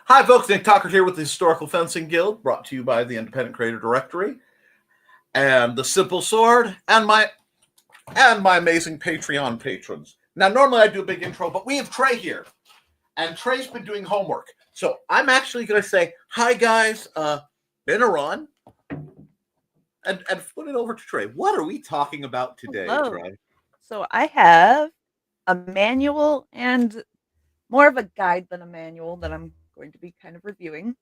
Hi, folks. Nick Tucker here with the Historical Fencing Guild, brought to you by the Independent Creator Directory and the Simple Sword, and my amazing Patreon patrons. Now, normally I do a big intro, but we have Trey here, and Trey's been doing homework, so I'm actually going to say hi, guys. Been a run, and flip it over to Trey. What are we talking about today, Hello. Trey? So I have a manual and more of a guide than a manual that I'm going to be kind of reviewing.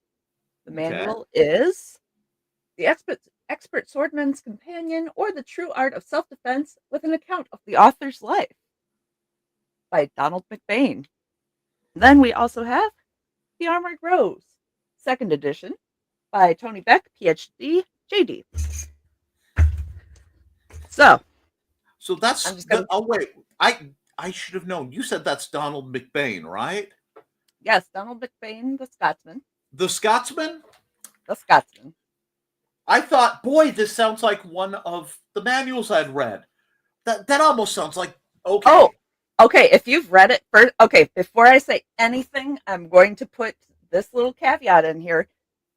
The Okay. manual is The Expert Swordman's Companion or the True Art of Self-Defense with an account of the author's life by Donald McBain. Then we also have The Armored Rose, second edition by Tony Beck, PhD, JD. So that's I'm just gonna... Oh, wait. I should have known. You said that's Donald McBain, right? Yes, Donald McBain, the Scotsman. The Scotsman? The Scotsman. I thought, boy, this sounds like one of the manuals I'd read. That almost sounds like okay. Oh, okay. If you've read it first, okay. Before I say anything, I'm going to put this little caveat in here.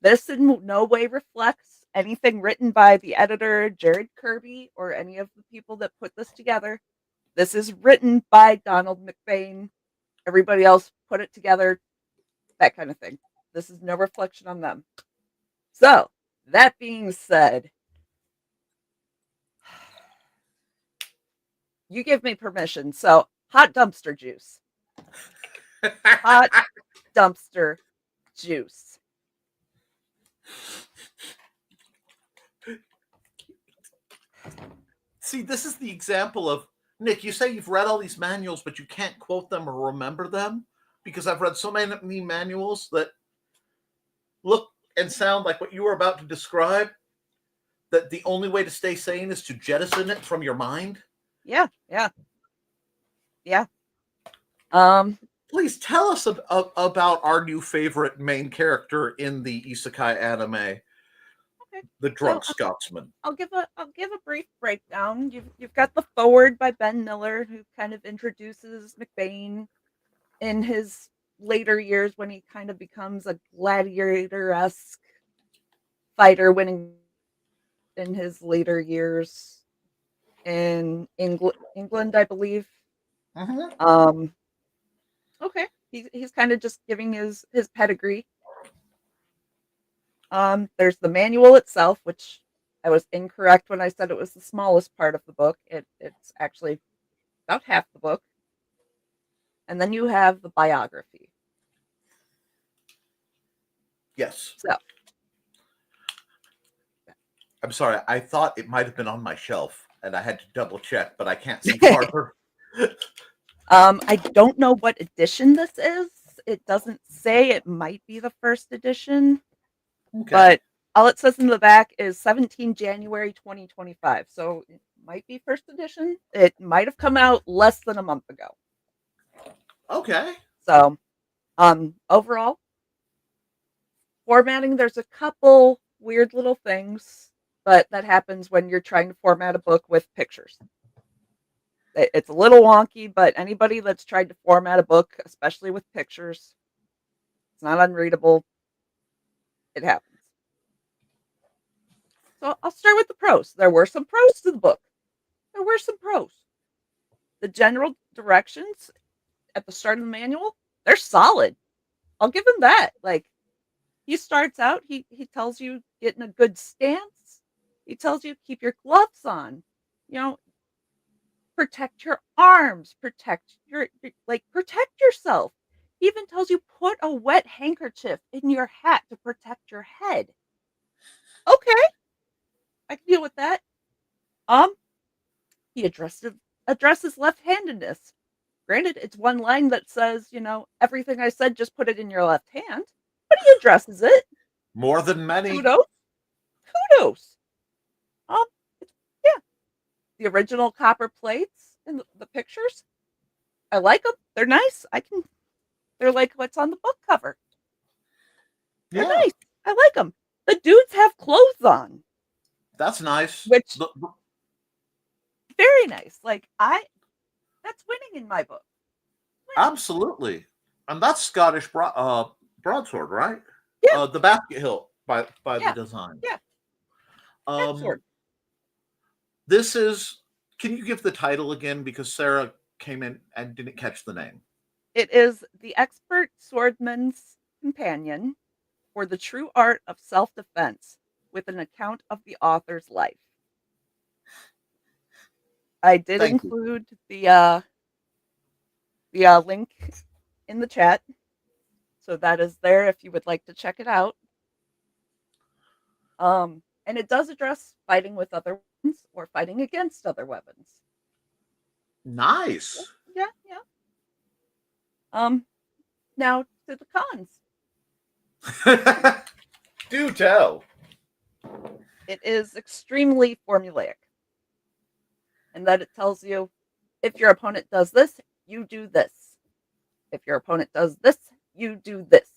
This in no way reflects anything written by the editor, Jared Kirby, or any of the people that put this together. This is written by Donald McBain. Everybody else put it together, that kind of thing. This is no reflection on them. So, that being said, you give me permission. So, hot dumpster juice. Hot dumpster juice. See, this is the example of, Nick, you say you've read all these manuals, but you can't quote them or remember them, because I've read so many manuals that look and sound like what you were about to describe, that the only way to stay sane is to jettison it from your mind. Yeah. Please tell us about our new favorite main character in the isekai anime, okay. The Drunk Scotsman. I'll give a brief breakdown. You've got the forward by Ben Miller, who kind of introduces McBain in his later years when he kind of becomes a gladiator-esque fighter, winning in his later years in England, I believe. Mm-hmm. Okay, he's kind of just giving his pedigree. There's the manual itself, which I was incorrect when I said it was the smallest part of the book. It's actually about half the book. And then you have the biography. Yes. So, I'm sorry, I thought it might have been on my shelf, and I had to double check, but I can't see farther. I don't know what edition this is. It doesn't say. It might be the first edition. Okay. But all it says in the back is 17 January 2025. So it might be first edition. It might have come out less than a month ago. Okay. So, overall, formatting, there's a couple weird little things, but that happens when you're trying to format a book with pictures. It's a little wonky, but anybody that's tried to format a book, especially with pictures, it's not unreadable. It happens. So I'll start with the pros. There were some pros to the book. The general directions at the start of the manual, they're solid. I'll give him that. Like, he starts out, he tells you get in a good stance. He tells you keep your gloves on. Protect your arms, protect yourself. He even tells you put a wet handkerchief in your hat to protect your head. Okay, I can deal with that. He addresses left-handedness. Granted, it's one line that says, everything I said, just put it in your left hand, but he addresses it. More than many. Kudos. Yeah. The original copper plates in the pictures, I like them. They're nice. They're like what's on the book cover. They're nice. I like them. The dudes have clothes on. That's nice. Which, very nice. Like, that's winning in my book. Absolutely. And that's Scottish broadsword, right? Yeah. The basket hilt by the Yeah. design. Yeah. That sword. This is. Can you give the title again? Because Sarah came in and didn't catch the name. It is The Expert Swordman's Companion for the True Art of Self-Defense, with an account of the author's life. I did Thank you. include the link in the chat, so that is there if you would like to check it out. And it does address fighting with other weapons or fighting against other weapons. Nice. Yeah. Now to the cons. Do tell. It is extremely formulaic, and that it tells you if your opponent does this, you do this. If your opponent does this, you do this.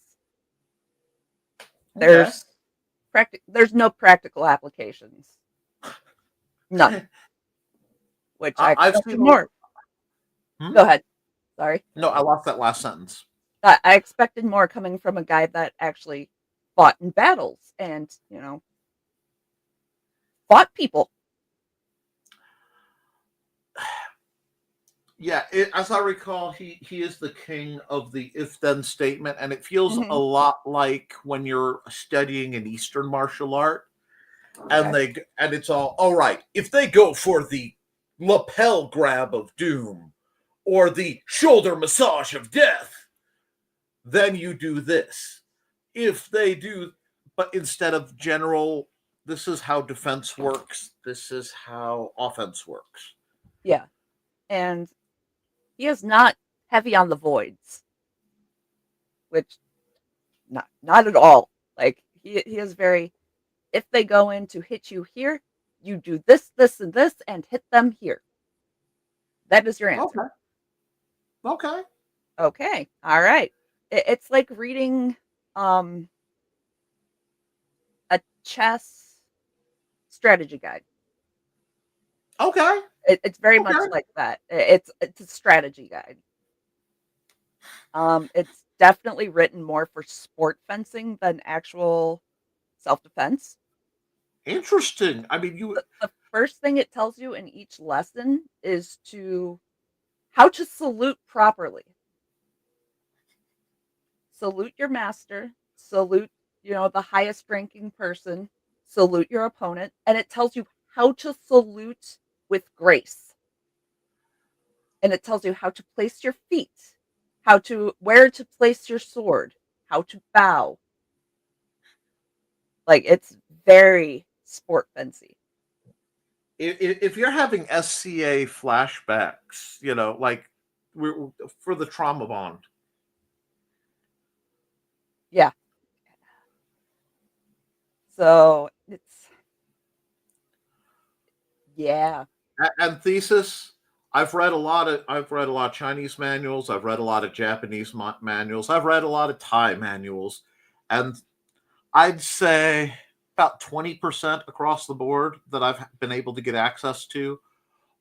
Okay. There's no practical applications. None. Which I I've expected seen more. Go ahead. Sorry. No, I lost that last sentence. I expected more coming from a guy that actually fought in battles and, fought people. Yeah, as I recall, he is the king of the if-then statement, and it feels Mhm. a lot like when you're studying an Eastern martial art, and it's all right. If they go for the lapel grab of doom or the shoulder massage of death, then you do this. If they do, but instead of general, this is how defense works. This is how offense works. Yeah. And he is not heavy on the voids, which not at all. Like he is very, if they go in to hit you here, you do this, this, and this, and hit them here. That is your answer. Okay. Okay. All right. It's like reading a chess strategy guide. Okay. It's very much like that. It's a strategy guide. It's definitely written more for sport fencing than actual self-defense. Interesting. I mean, The first thing it tells you in each lesson is how to salute properly. Salute your master, salute, the highest ranking person, salute your opponent, and it tells you how to salute with grace. And it tells you how to place your feet, where to place your sword, how to bow. Like, it's very sport fancy. if you're having SCA flashbacks, like we're for the trauma bond. Yeah. So yeah. And thesis, I've read a lot of Chinese manuals, I've read a lot of Japanese manuals, I've read a lot of Thai manuals, and I'd say about 20% across the board that I've been able to get access to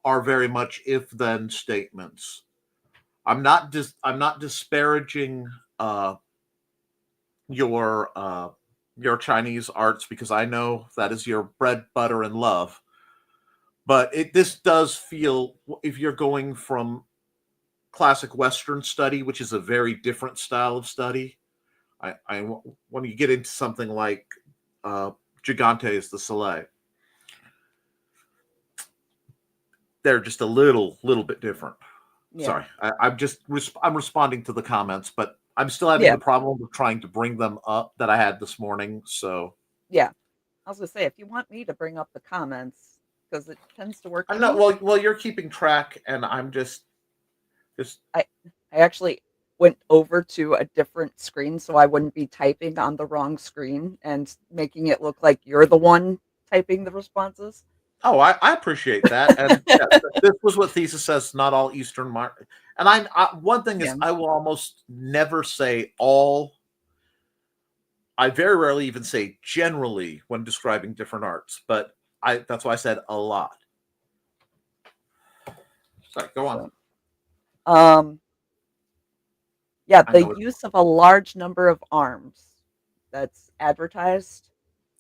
are very much if-then statements. I'm not disparaging your Chinese arts because I know that is your bread, butter, and love. But this does feel, if you're going from classic Western study, which is a very different style of study, when you get into something like Gigantes the Soleil, they're just a little bit different. Yeah. Sorry, I'm responding to the comments, but I'm still having the problem of trying to bring them up that I had this morning. So yeah, I was gonna say, if you want me to bring up the comments, because it tends to work. I'm not. Well, you're keeping track, and I'm just. I actually went over to a different screen so I wouldn't be typing on the wrong screen and making it look like you're the one typing the responses. Oh, I appreciate that, and this was what thesis says. Not all Eastern and one thing is I will almost never say all. I very rarely even say generally when describing different arts, but that's why I said a lot. Sorry, go on. Yeah, I the know it. use of a large number of arms that's advertised.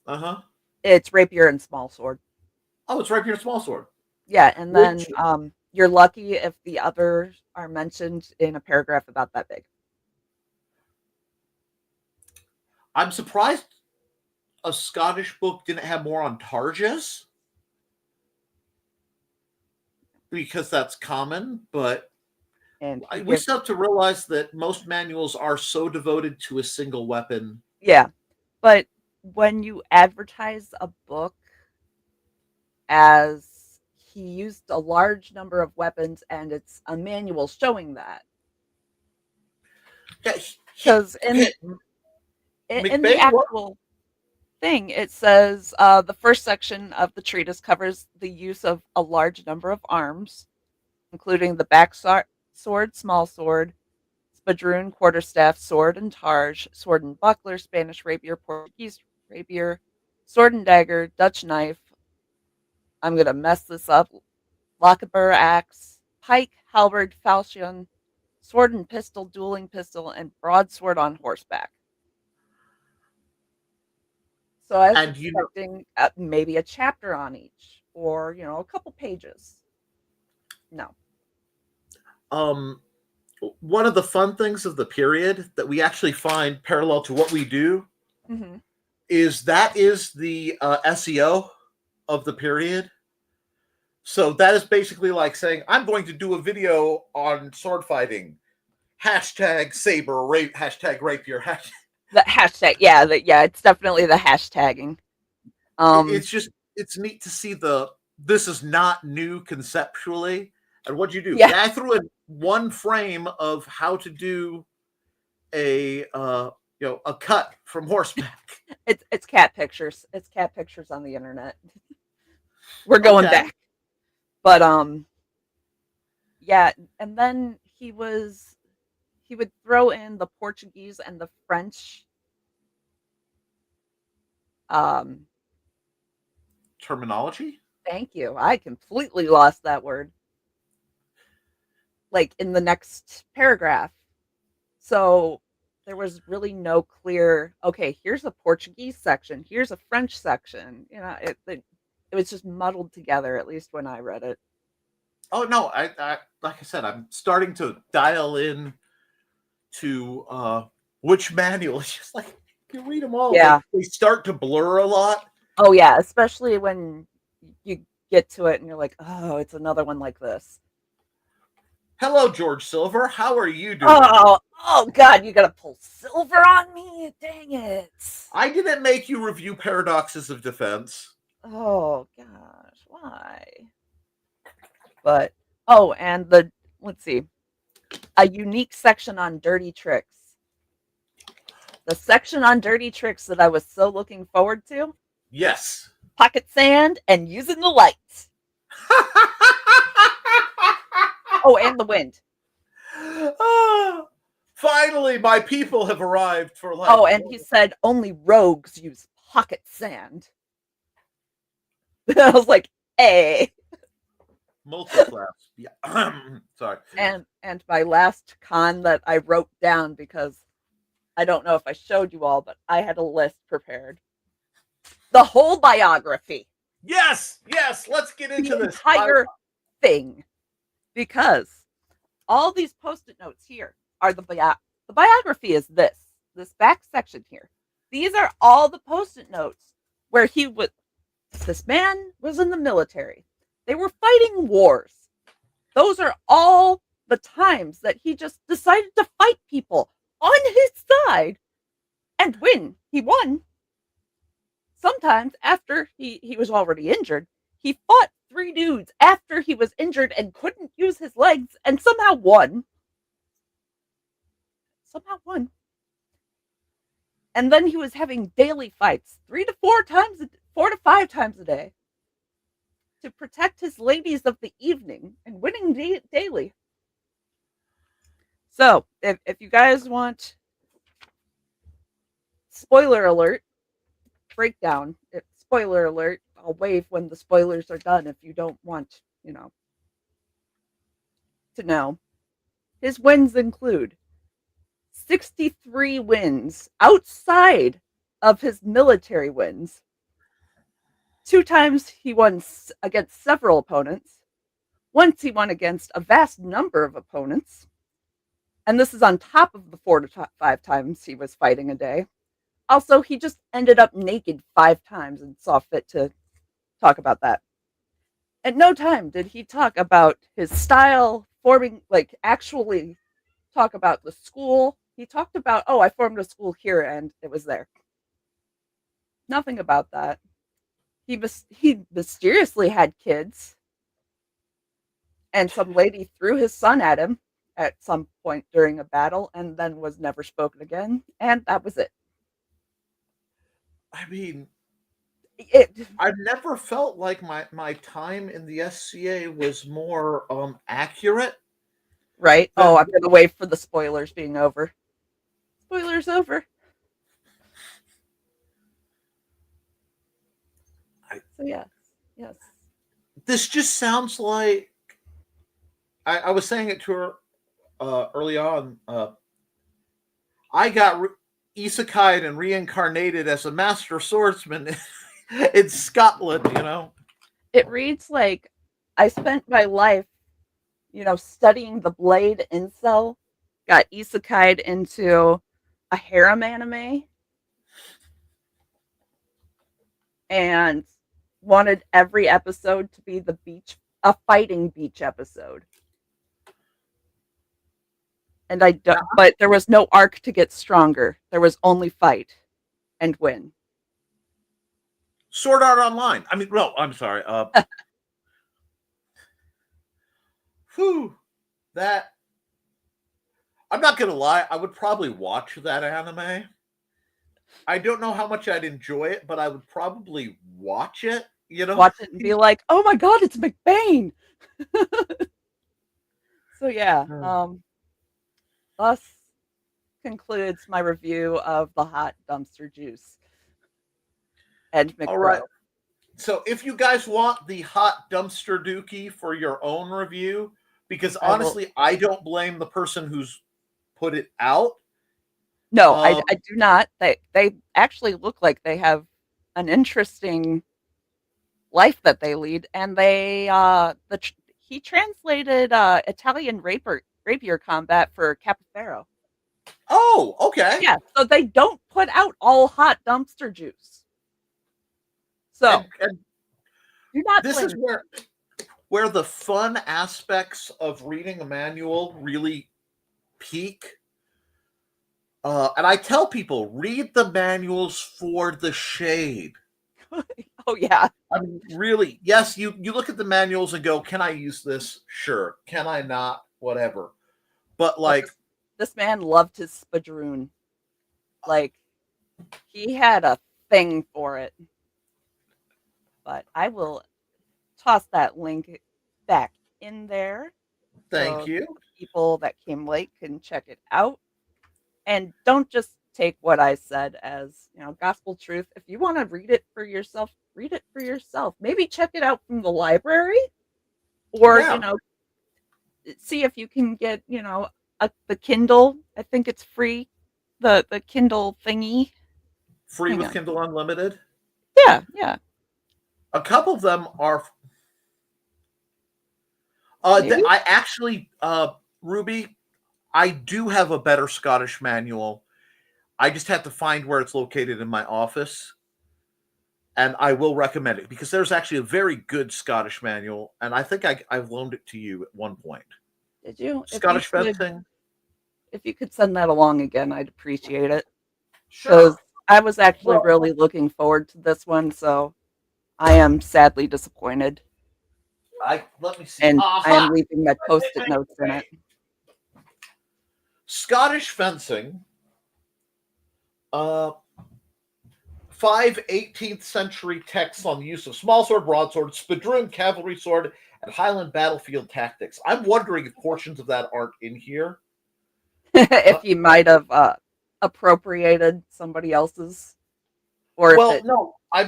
Uh-huh. It's rapier and small sword. Oh, it's rapier and small sword. Yeah, and then Which you're lucky if the others are mentioned in a paragraph about that big. I'm surprised a Scottish book didn't have more on targes, because that's common, but And he we gives, still have to realize that most manuals are so devoted to a single weapon. yeah, but when you advertise a book as he used a large number of weapons and it's a manual showing that, Yeah, because okay, in the McBain, what? actual thing, it says the first section of the treatise covers the use of a large number of arms, including the back sword, small sword, spadroon, quarterstaff, sword and targe, sword and buckler, Spanish rapier, Portuguese rapier, sword and dagger, Dutch knife. I'm going to mess this up. Lochaber axe, pike, halberd, falchion, sword and pistol, dueling pistol, and broadsword on horseback. So I was And expecting maybe a chapter on each, or a couple pages. No. um, one of the fun things of the period that we actually find parallel to what we do Mm-hmm. is the SEO of the period. So that is basically like saying, I'm going to do a video on sword fighting. Hashtag saber, hashtag rapier. The hashtag, yeah, it's definitely the hashtagging. It's just, it's neat to see this is not new conceptually. And what'd you do? Yeah, Yeah, I threw in one frame of how to do a cut from horseback. it's cat pictures. It's cat pictures on the internet. We're going Okay. back, but yeah, and then he would throw in the Portuguese and the French um Terminology? thank you. I completely lost that word. Like in the next paragraph. So there was really no clear, okay, here's a Portuguese section, here's a French section. It was just muddled together, at least when I read it. Oh no, I like I said, I'm starting to dial in to which manual. It's just like you read them all. Yeah. They start to blur a lot. Oh, yeah. Especially when you get to it and you're like, oh, it's another one like this. Hello, George Silver. How are you doing? Oh, God, you got to pull silver on me? Dang it. I didn't make you review Paradoxes of Defense. Oh, gosh, why? But, oh, and let's see, a unique section on dirty tricks. The section on dirty tricks that I was so looking forward to, Yes. pocket sand and using the lights. Oh, and the wind. Finally, my people have arrived for Oh, and he said only rogues use pocket sand. I was like, hey. Multi-class. Yeah. Sorry. And my last con that I wrote down, because I don't know if I showed you all, but I had a list prepared. The whole biography. Yes. Let's get into The this entire thing. Because all these post-it notes here are the biography is this back section here. These are all the post-it notes where this man was in the military. They were fighting wars. Those are all the times that he just decided to fight people on his side. And when he won, sometimes after he was already injured, he fought 3 dudes after he was injured and couldn't use his legs and somehow won. And then he was having daily fights 3 to 4 times, 4 to 5 times a day to protect his ladies of the evening and winning daily. So, if you guys want spoiler alert, breakdown, spoiler alert, I'll wave when the spoilers are done if you don't want, to know. His wins include 63 wins outside of his military wins. 2 times he won against several opponents. Once he won against a vast number of opponents. And this is on top of the 4 to 5 times he was fighting a day. Also, he just ended up naked 5 times and saw fit to talk about that. At no time did he talk about his style, forming, like actually talk about the school. He talked about, oh, I formed a school here and it was there. Nothing about that. He mysteriously had kids. And some lady threw his son at him at some point during a battle and then was never spoken again. And that was it. I mean, It I've never felt like my time in the SCA was more accurate. right? than- Oh, I'm going to wait for the spoilers being over. Spoilers over. So yes. This just sounds like I was saying it to her early on. I got isekai'd and reincarnated as a master swordsman in Scotland, you know? It reads like I spent my life, studying the blade incel, got isekai'd into a harem anime, and wanted every episode to be a fighting beach episode. And I don't, but there was no arc to get stronger. There was only fight and win. Sword Art Online. I mean, no, I'm sorry. That I'm not gonna lie, I would probably watch that anime. I don't know how much I'd enjoy it, but I would probably watch it, you know? Watch it and be like, oh my god, it's McBain. So yeah, thus concludes my review of the hot dumpster juice and McBro. All right. So if you guys want the hot dumpster dookie for your own review, because honestly, I don't blame the person who's put it out. No, I do not. They actually look like they have an interesting life that they lead, and he translated Italian rapier combat for Capifero. Oh, okay. Yeah, so they don't put out all hot dumpster juice. So and do not. This is where the fun aspects of reading a manual really peak. And I tell people, read the manuals for the shade. Oh yeah. I mean, really, yes, you look at the manuals and go, can I use this? Sure. Can I not? Whatever. But like this man loved his spadroon. Like he had a thing for it. But I will toss that link back in there. Thank you. People that came late can check it out. And don't just take what I said as, gospel truth. If you want to read it for yourself, read it for yourself. Maybe check it out from the library or, see if you can get, the Kindle. I think it's free. The Kindle thingy. Free with Kindle Unlimited? Yeah. A couple of them are I actually Ruby, I do have a better Scottish manual. I just have to find where it's located in my office. And I will recommend it because there's actually a very good Scottish manual. And I think I've loaned it to you at one point. Did you? Scottish fencing? If you could send that along again, I'd appreciate it. Sure. I was actually really looking forward to this one, so I am sadly disappointed. Let me see. And I am leaving my post-it notes in it. Scottish fencing. 5 18th century texts on the use of smallsword, broadsword, spadroon, cavalry sword, and Highland battlefield tactics. I'm wondering if portions of that aren't in here. If you might have appropriated somebody else's, or if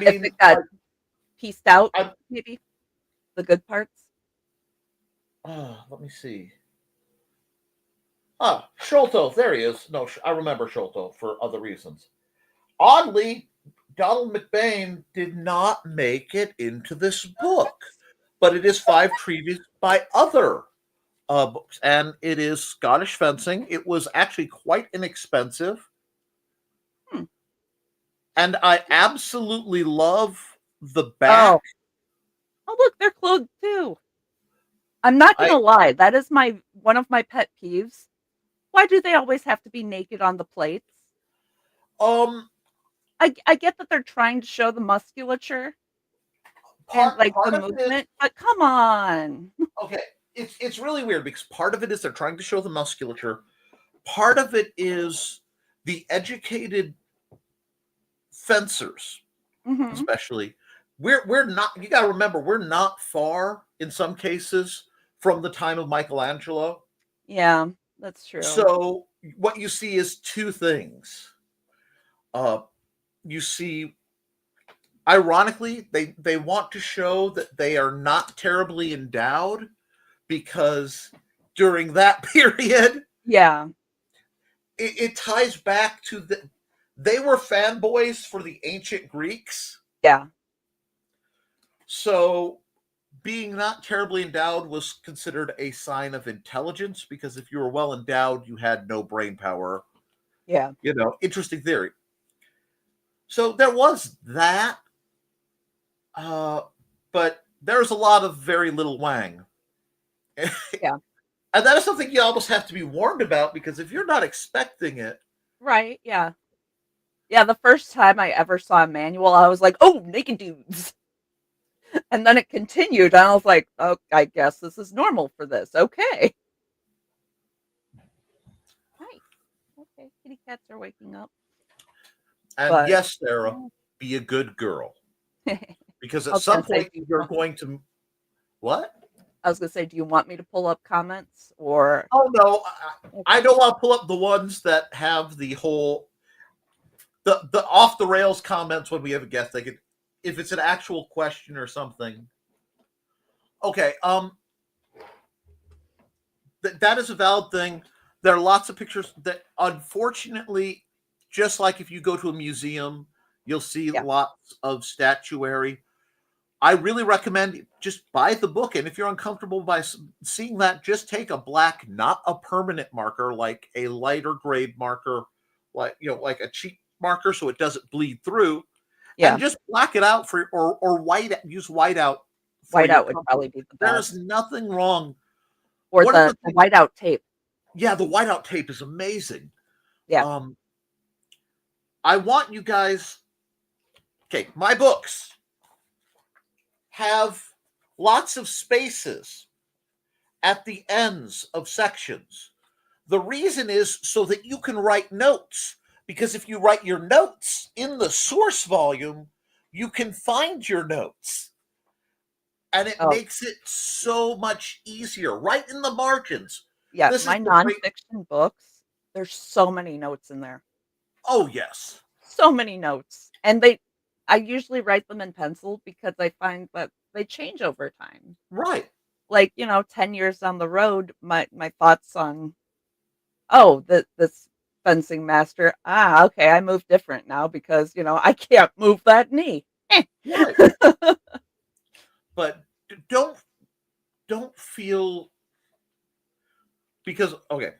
it got pieced out, maybe the good parts. Let me see. Sholto, there he is. No, I remember Sholto for other reasons. Oddly, Donald McBain did not make it into this book, but it is 5 treatises by other books, and it is Scottish fencing. It was actually quite inexpensive, Hmm. and I absolutely love the back. Oh, look, they're clothed too. I'm not gonna lie, that is one of my pet peeves. Why do they always have to be naked on the plates? Um, I get that they're trying to show the musculature and part like the part of it is movement, but come on. okay. It's really weird because part of it is they're trying to show the musculature. Part of it is the educated fencers, Hmm. especially. We're not. You got to remember, we're not far in some cases from the time of Michelangelo. Yeah, that's true. So what you see is two things. You see, ironically, they want to show that they are not terribly endowed because during that period, Yeah, it ties back to they were fanboys for the ancient Greeks. yeah, So being not terribly endowed was considered a sign of intelligence because if you were well endowed, you had no brain power. yeah. Interesting theory. So there was that, but there's a lot of very little Wang. Yeah. And that is something you almost have to be warned about because if you're not expecting it, Right, yeah. Yeah, the first time I ever saw a manual, I was like, "Oh, naked dudes." And then it continued, and I was like, "Oh, I guess this is normal for this. Okay." Hi. Okay, kitty cats are waking up. and But yes, Sarah, be a good girl I because at was some gonna say, point you're going to what? I was gonna say, do you want me to pull up comments or Oh no, I okay. don't want to pull up the ones that have the whole the off the rails comments when we have a guest. They could, if it's an actual question or something. Okay, that is a valid thing. There are lots of pictures that, unfortunately, just like if you go to a museum, you'll see Yeah. lots of statuary. I really recommend just buy the book, and if you're uncomfortable by seeing that, just take a black, not a permanent marker, like a lighter grade marker, like a cheap marker, so it doesn't bleed through, and Yeah. just black it out for or white. Use whiteout for your Whiteout would comfort. probably be the There is best. nothing wrong. Or One of the the things, whiteout tape. yeah, the whiteout tape is amazing. Yeah. Um, I want you guys. Okay, my books have lots of spaces at the ends of sections. The reason is so that you can write notes. Because if you write your notes in the source volume, you can find your notes. And it Oh, makes it so much easier, right in the margins. yeah. This is My the great. nonfiction books, there's so many notes in there. Oh, yes. So many notes. And I usually write them in pencil because I find that they change over time. Right. Like, 10 years down the road, my thoughts on, oh, this fencing master, okay, I move different now because, I can't move that knee. Eh. Right. But don't feel because okay,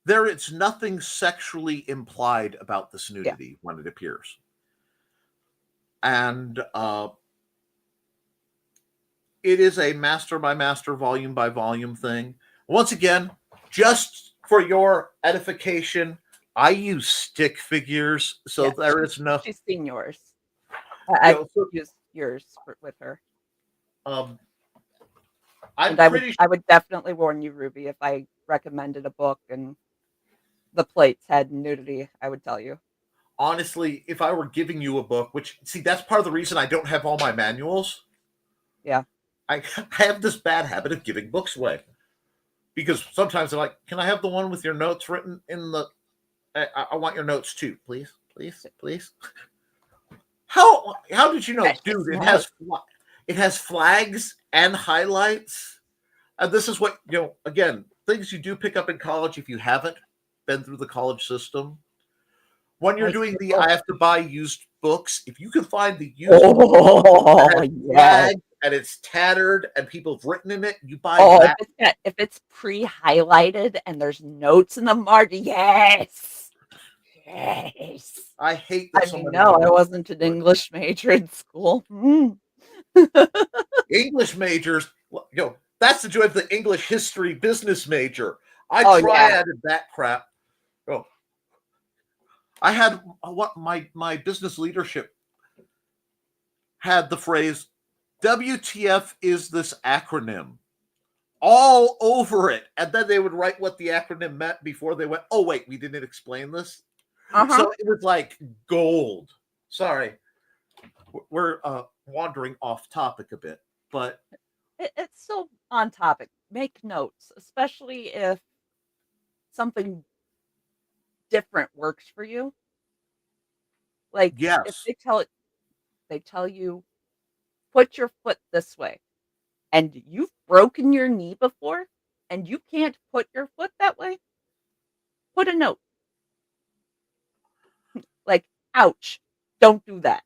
there is nothing sexually implied about this Yeah. nudity when it appears. And it is a master by master, volume by volume thing. Once again, just for your edification, I use stick figures, so Yeah. there is no, She's seen yours. you I've know, so, used yours with her. um, I'm And I would pretty I would definitely warn you, Ruby, if I recommended a book and the plates had nudity, I would tell you. honestly, if I were giving you a book, which see, that's part of the reason I don't have all my manuals. Yeah. I have this bad habit of giving books away because sometimes they're like, "Can I have the one with your notes written in the? I want your notes too, please, please, please." How did you know, It's dude? not. It has flags and highlights, and this is what Again, things you do pick up in college if you haven't been through the college system. When you're Nice doing the book. I have to buy used books, if you can find the used book that Oh, has yes. flags and it's tattered and people have written in it, you buy Oh, that. if it's pre-highlighted and there's notes in the margin, yes. Yes. I hate that I so mean, many no, I people. wasn't an English major in school. English majors, that's the joy of the English history business major. I Oh, yeah. triaded that crap. Oh, I had what my business leadership had the phrase WTF is this acronym all over it. And then they would write what the acronym meant before they went, oh, wait, we didn't explain this. Uh-huh. So it was like gold. Sorry. We're wandering off topic a bit, but It's still on topic. Make notes, especially if something different works for you. Like if yes, they tell you put your foot this way and you've broken your knee before and you can't put your foot that way, put a note. Like, ouch, don't do that.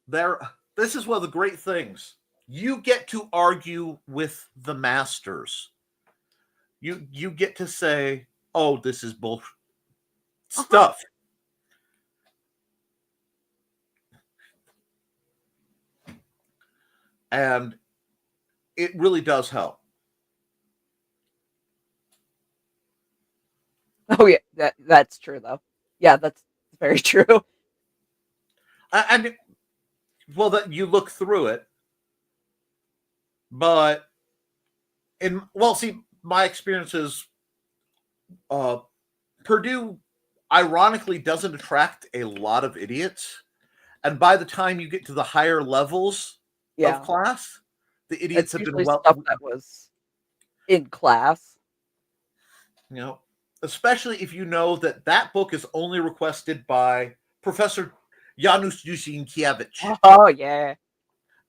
this is one of the great things. You get to argue with the masters. You get to say, oh, this is bull stuff. And it really does help. Oh yeah, that's true though. Yeah, that's very true. And well, that you look through it, but see, my experience is Purdue ironically doesn't attract a lot of idiots, and by the time you get to the higher levels of Yeah. class, the idiots It's have been usually stuff that was in class. Especially if you know that book is only requested by Professor Janusz Jusinkiewicz. Oh yeah.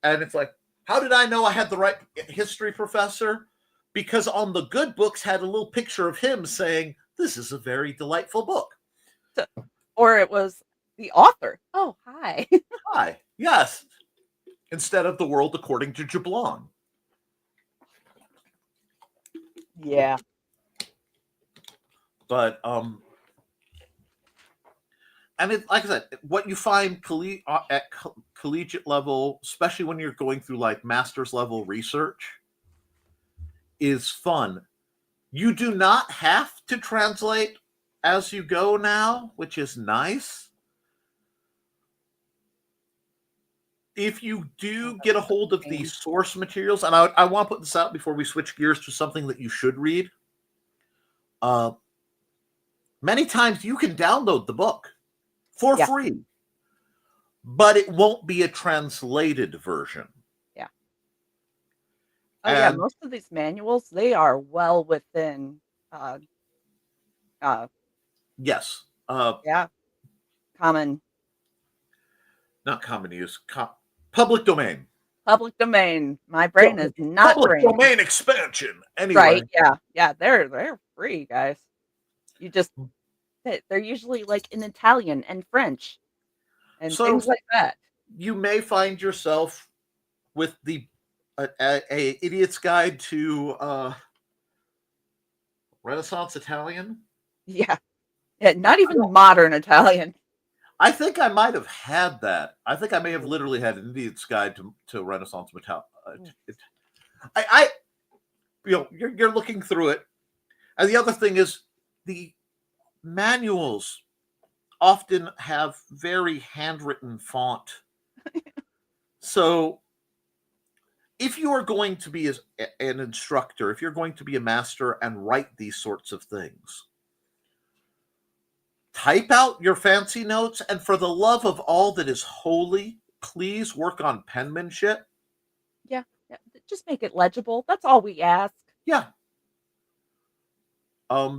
And it's like, how did I know I had the right history professor? Because on the good books had a little picture of him saying, this is a very delightful book. Or it was the author. Oh, hi. Hi. Yes. Instead of The World According to Jablon. Yeah. But and like I said, what you find at collegiate level, especially when you're going through like master's level research, is fun. You do not have to translate as you go now, which is nice. If you do get a hold of the source materials, and I want to put this out before we switch gears to something that you should read. Many times you can download the book for free, but it won't be a translated version. Yeah. Oh yeah, most of these manuals, they are well within yes. Common. Not common use. Public domain. Public domain. My brain is not public brain. domain expansion. Anyway. Right, yeah. Yeah, they're free, guys. You just they're usually like in Italian and French and things like that. You may find yourself with the a idiot's guide to Renaissance Italian. Yeah. Not even modern Italian. I think I might have had that. I think I may have literally had an idiot's guide to Renaissance Italian. You're looking through it, and the other thing is the manuals often have very handwritten font. So if you are going to be an instructor, if you're going to be a master and write these sorts of things, type out your fancy notes, and for the love of all that is holy, please work on penmanship. Yeah. Just make it legible. That's all we ask. Yeah.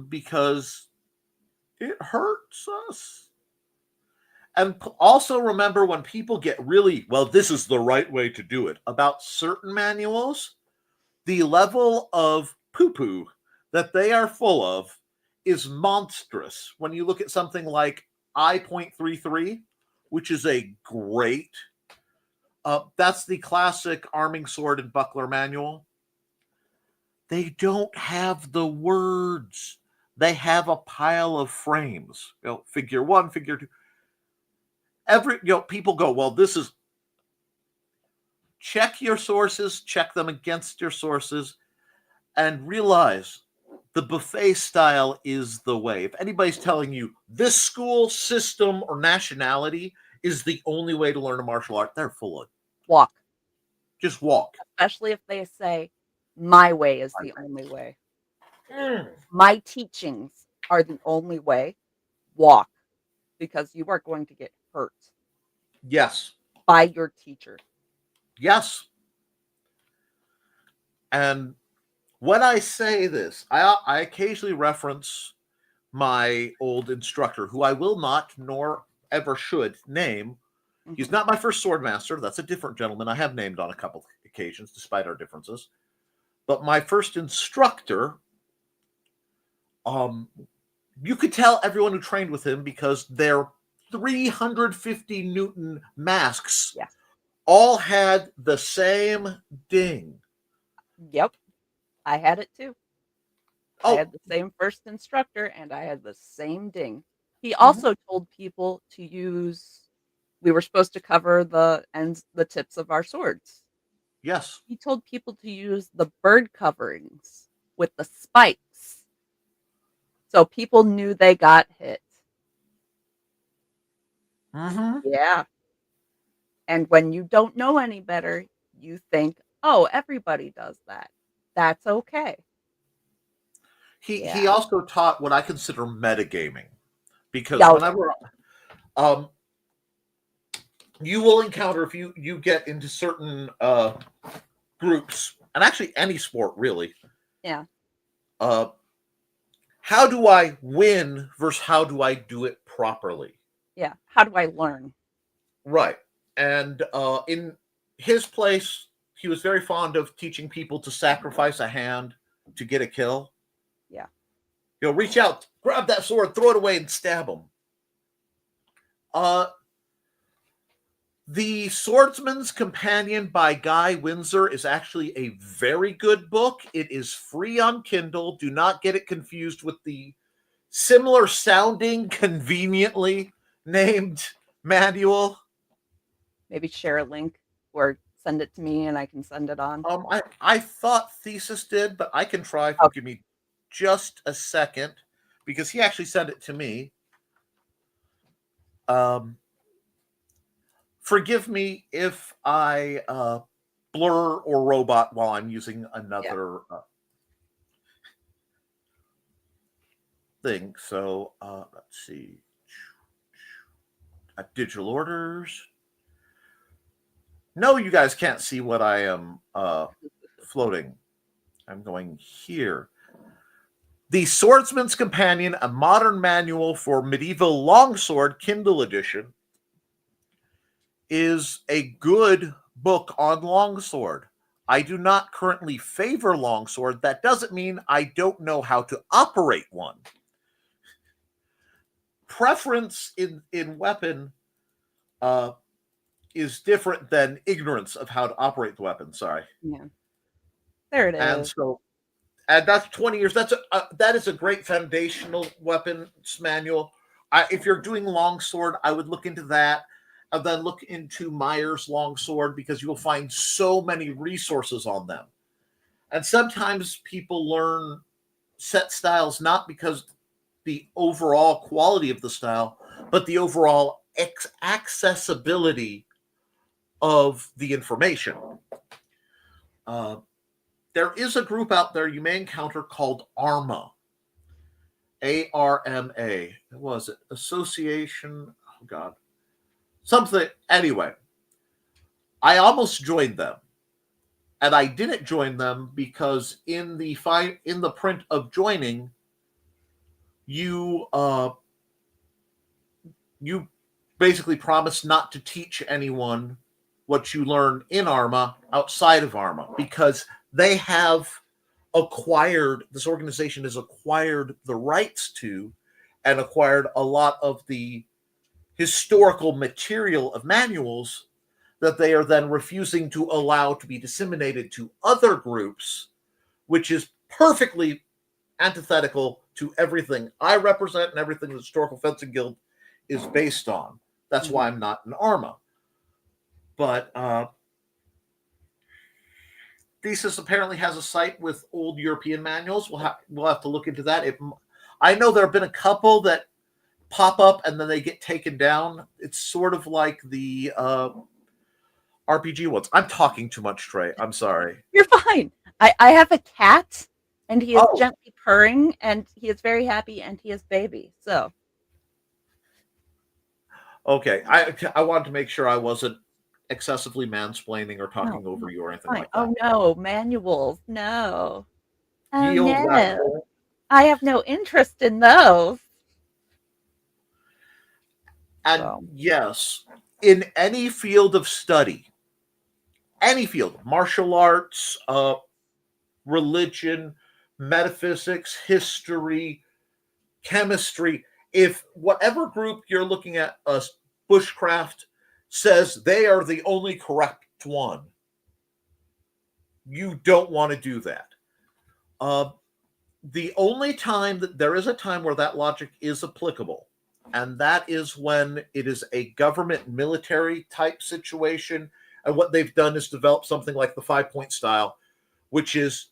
Because it hurts us. And also remember, when people get really, well, this is the right way to do it, about certain manuals, the level of poo-poo that they are full of is monstrous. When you look at something like I.33, which is a great, that's the classic arming sword and buckler manual. They don't have the words. They have a pile of frames. Figure 1, figure 2. People go, well, this is. Check your sources, check them against your sources, and realize the buffet style is the way. If anybody's telling you this school, system, or nationality is the only way to learn a martial art, they're full of. Walk. Just walk. Especially if they say, my way is the only way. My teachings are the only way. Walk. Because you are going to get hurt. Yes. By your teacher. Yes. And when I say this, I occasionally reference my old instructor, who I will not nor ever should name. Mm-hmm. He's not my first sword master. That's a different gentleman I have named on a couple of occasions, despite our differences. But my first instructor, you could tell everyone who trained with him because their 350 Newton masks all had the same ding. Yep. I had it too. I had the same first instructor and I had the same ding. He also told people to use, we were supposed to cover the ends, the tips of our swords. Yes. He told people to use the bird coverings with the spikes. So people knew they got hit. Mm-hmm. Yeah. And when you don't know any better, you think, oh, everybody does that. That's okay. He also taught what I consider metagaming, because whenever you will encounter, if you get into certain groups, and actually any sport really, how do I win versus how do I do it properly? Yeah, how do I learn? Right. And in his place, he was very fond of teaching people to sacrifice a hand to get a kill. Yeah. Reach out, grab that sword, throw it away, and stab him. The Swordsman's Companion by Guy Windsor is actually a very good book. It is free on Kindle. Do not get it confused with the similar sounding, conveniently named manual. Maybe share a link or send it to me and I can send it on. I thought Thesis did, but I can try. Okay. Give me just a second, because he actually sent it to me. Forgive me if I blur or robot while I'm using another thing. So let's see. Digital orders. No, you guys can't see what I am floating. I'm going here. The Swordsman's Companion, a modern manual for medieval longsword, Kindle edition, is a good book on longsword. I do not currently favor longsword. That doesn't mean I don't know how to operate one. Preference in weapon is different than ignorance of how to operate the weapon. Sorry. Yeah. There it is. And that's 20 years. That is a great foundational weapons manual. If you're doing longsword, I would look into that. And then look into Meyer's longsword, because you will find so many resources on them. And sometimes people learn set styles not because the overall quality of the style, but the overall accessibility of the information. There is a group out there you may encounter called ARMA. ARMA. What was it? Association. Oh, God. Something. Anyway, I almost joined them, and I didn't join them because in the print of joining, you basically promise not to teach anyone what you learn in ARMA outside of ARMA, because they have this organization has acquired the rights to and acquired a lot of the historical material of manuals that they are then refusing to allow to be disseminated to other groups, which is perfectly antithetical to everything I represent and everything the Historical Fencing Guild is based on. That's why I'm not an ARMA. But Thesis apparently has a site with old European manuals. We'll have to look into that. I know there have been a couple that pop up and then they get taken down. It's sort of like the RPG ones. I'm talking too much, Trey. I'm sorry. You're fine. I have a cat, and he is gently purring, and he is very happy, and he is baby. So, okay, I wanted to make sure I wasn't excessively mansplaining or talking over you or anything like that. Oh no, manuals, no. Oh Yield that. no, I have no interest in those. And yes, in any field of study, any field, martial arts, religion, metaphysics, history, chemistry, if whatever group you're looking at, bushcraft, says they are the only correct one, you don't want to do that. The only time that there is a time where that logic is applicable, and that is when it is a government military type situation. And what they've done is develop something like the 5-point style, which is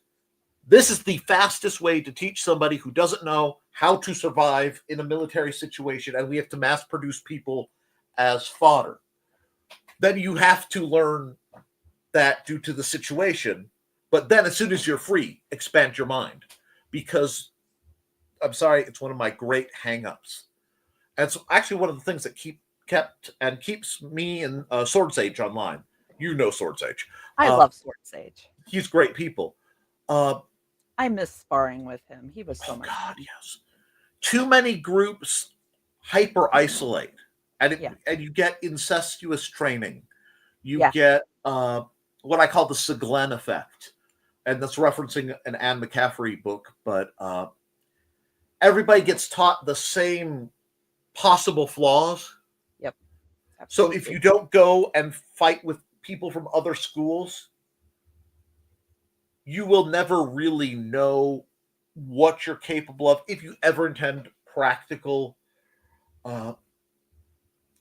this is the fastest way to teach somebody who doesn't know how to survive in a military situation, and we have to mass produce people as fodder. Then you have to learn that due to the situation. But then as soon as you're free, expand your mind. Because, I'm sorry, it's one of my great hang-ups. And it's actually one of the things that keeps me and Sword Sage online. You know Sword Sage. I love Sword Sage. He's great people. I miss sparring with him. He was so much fun. Yes. Too many groups hyper-isolate. And you get incestuous training. You get what I call the Siglen effect. And that's referencing an Anne McCaffrey book. But everybody gets taught the same possible flaws. Yep. Absolutely. So if you don't go and fight with people from other schools, you will never really know what you're capable of if you ever intend practical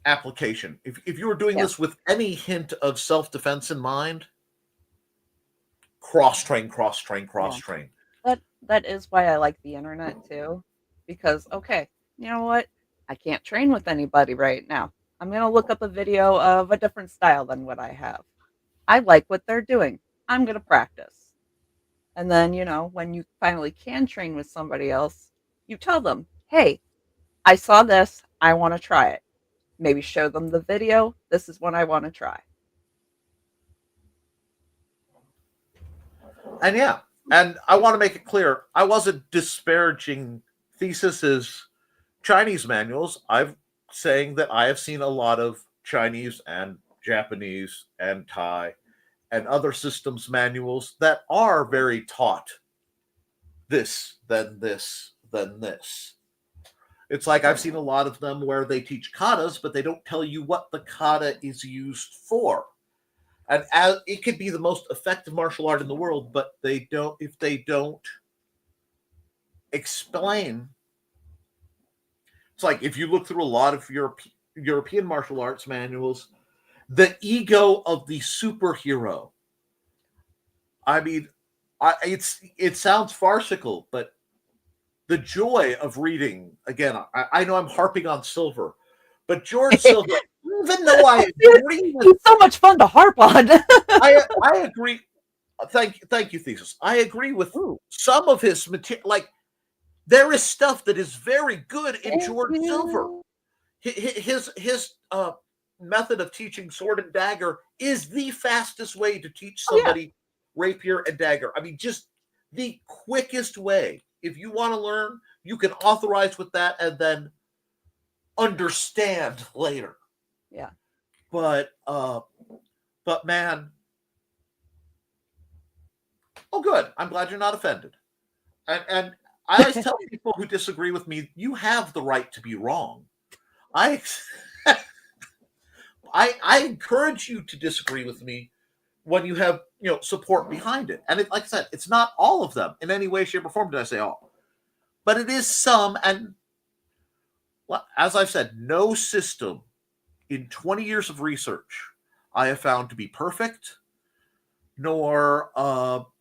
application. If you were doing this with any hint of self-defense in mind, cross-train. That is why I like the internet too. Because, okay, you know what? I can't train with anybody right now. I'm going to look up a video of a different style than what I have. I like what they're doing. I'm going to practice. And then, when you finally can train with somebody else, you tell them, hey, I saw this. I want to try it. Maybe show them the video. This is what I want to try. And I want to make it clear, I wasn't disparaging Thesis's Chinese manuals. I'm saying that I have seen a lot of Chinese and Japanese and Thai and other systems manuals that are very taught this, then this, then this. It's like I've seen a lot of them where they teach katas, but they don't tell you what the kata is used for. And it could be the most effective martial art in the world, but if they don't explain. It's like if you look through a lot of European martial arts manuals, the ego of the superhero. I mean, it sounds farcical, but the joy of reading, again, I know I'm harping on Silver, but George Silver, even though I agree with... He's so much fun to harp on. I agree. Thank you, Thesis. I agree with some of his material. Like, there is stuff that is very good in George Silver. His method of teaching sword and dagger is the fastest way to teach somebody rapier and dagger. I mean, just the quickest way. If you want to learn, you can authorize with that and then understand later. Yeah. But man, Oh, good. I'm glad you're not offended. And I always tell people who disagree with me, you have the right to be wrong. I I encourage you to disagree with me when you have support behind it. And like I said, it's not all of them in any way, shape, or form. Did I say all? But it is some. And as I've said, no system in 20 years of research I have found to be perfect, nor all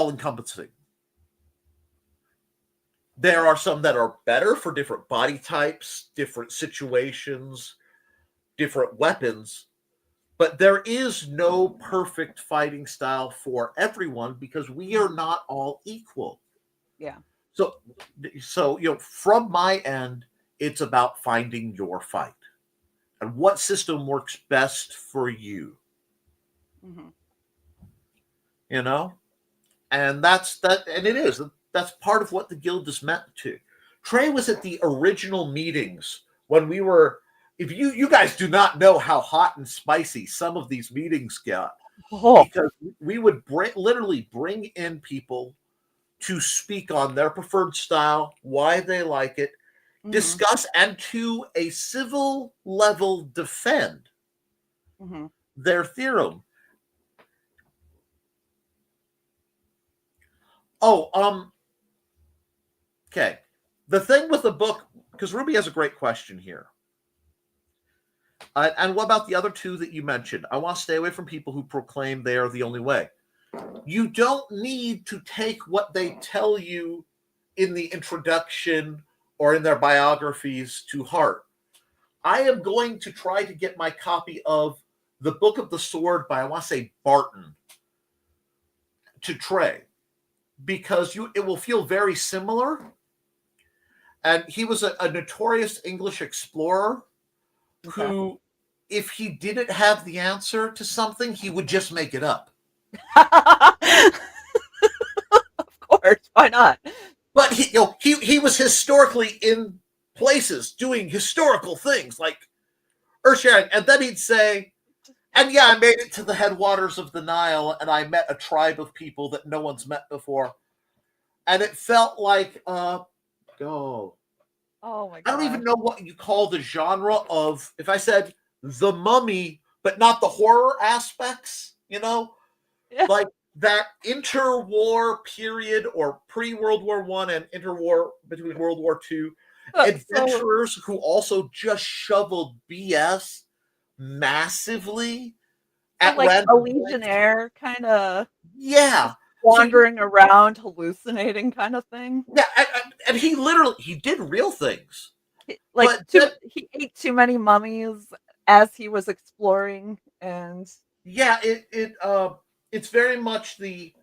encompassing. There are some that are better for different body types, different situations, different weapons, but there is no perfect fighting style for everyone because we are not all equal. Yeah. So from my end, it's about finding your fight and what system works best for you. Mm-hmm. And that's part of what the guild is meant to. Trey was at the original meetings when we were. If you guys do not know how hot and spicy some of these meetings got, because we would literally bring in people to speak on their preferred style, why they like it, discuss, and to a civil level defend their theorem. Okay. The thing with the book, because Ruby has a great question here. And what about the other two that you mentioned? I want to stay away from people who proclaim they are the only way. You don't need to take what they tell you in the introduction or in their biographies to heart. I am going to try to get my copy of The Book of the Sword by, I want to say, Barton to Trey, because it will feel very similar. And he was a notorious English explorer who, if he didn't have the answer to something, he would just make it up. Of course, why not? But he was historically in places doing historical things like earth-shattering, and then he'd say, and yeah, I made it to the headwaters of the Nile, and I met a tribe of people that no one's met before, and it felt like Oh my God. I don't even know what you call the genre of, if I said The Mummy, but not the horror aspects, like that interwar period or pre-World War I and interwar between World War II adventurers who also just shoveled BS massively at like random a legionnaire kind of wandering around hallucinating kind of thing. Yeah, and he did real things. He ate too many mummies as he was exploring, and it's very much he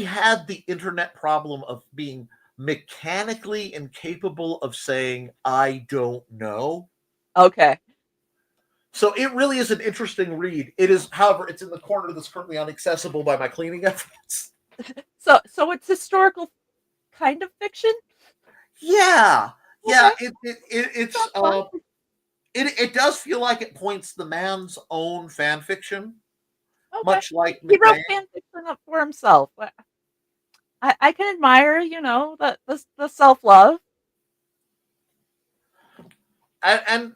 had the internet problem of being mechanically incapable of saying I don't know. Okay. So it really is an interesting read. It is, however, it's in the corner that's currently inaccessible by my cleaning efforts. So it's historical kind of fiction? Yeah. Okay. Yeah, it does feel like it points the man's own fan fiction. Okay. Much like he wrote fan fiction up for himself. I can admire, the self-love. And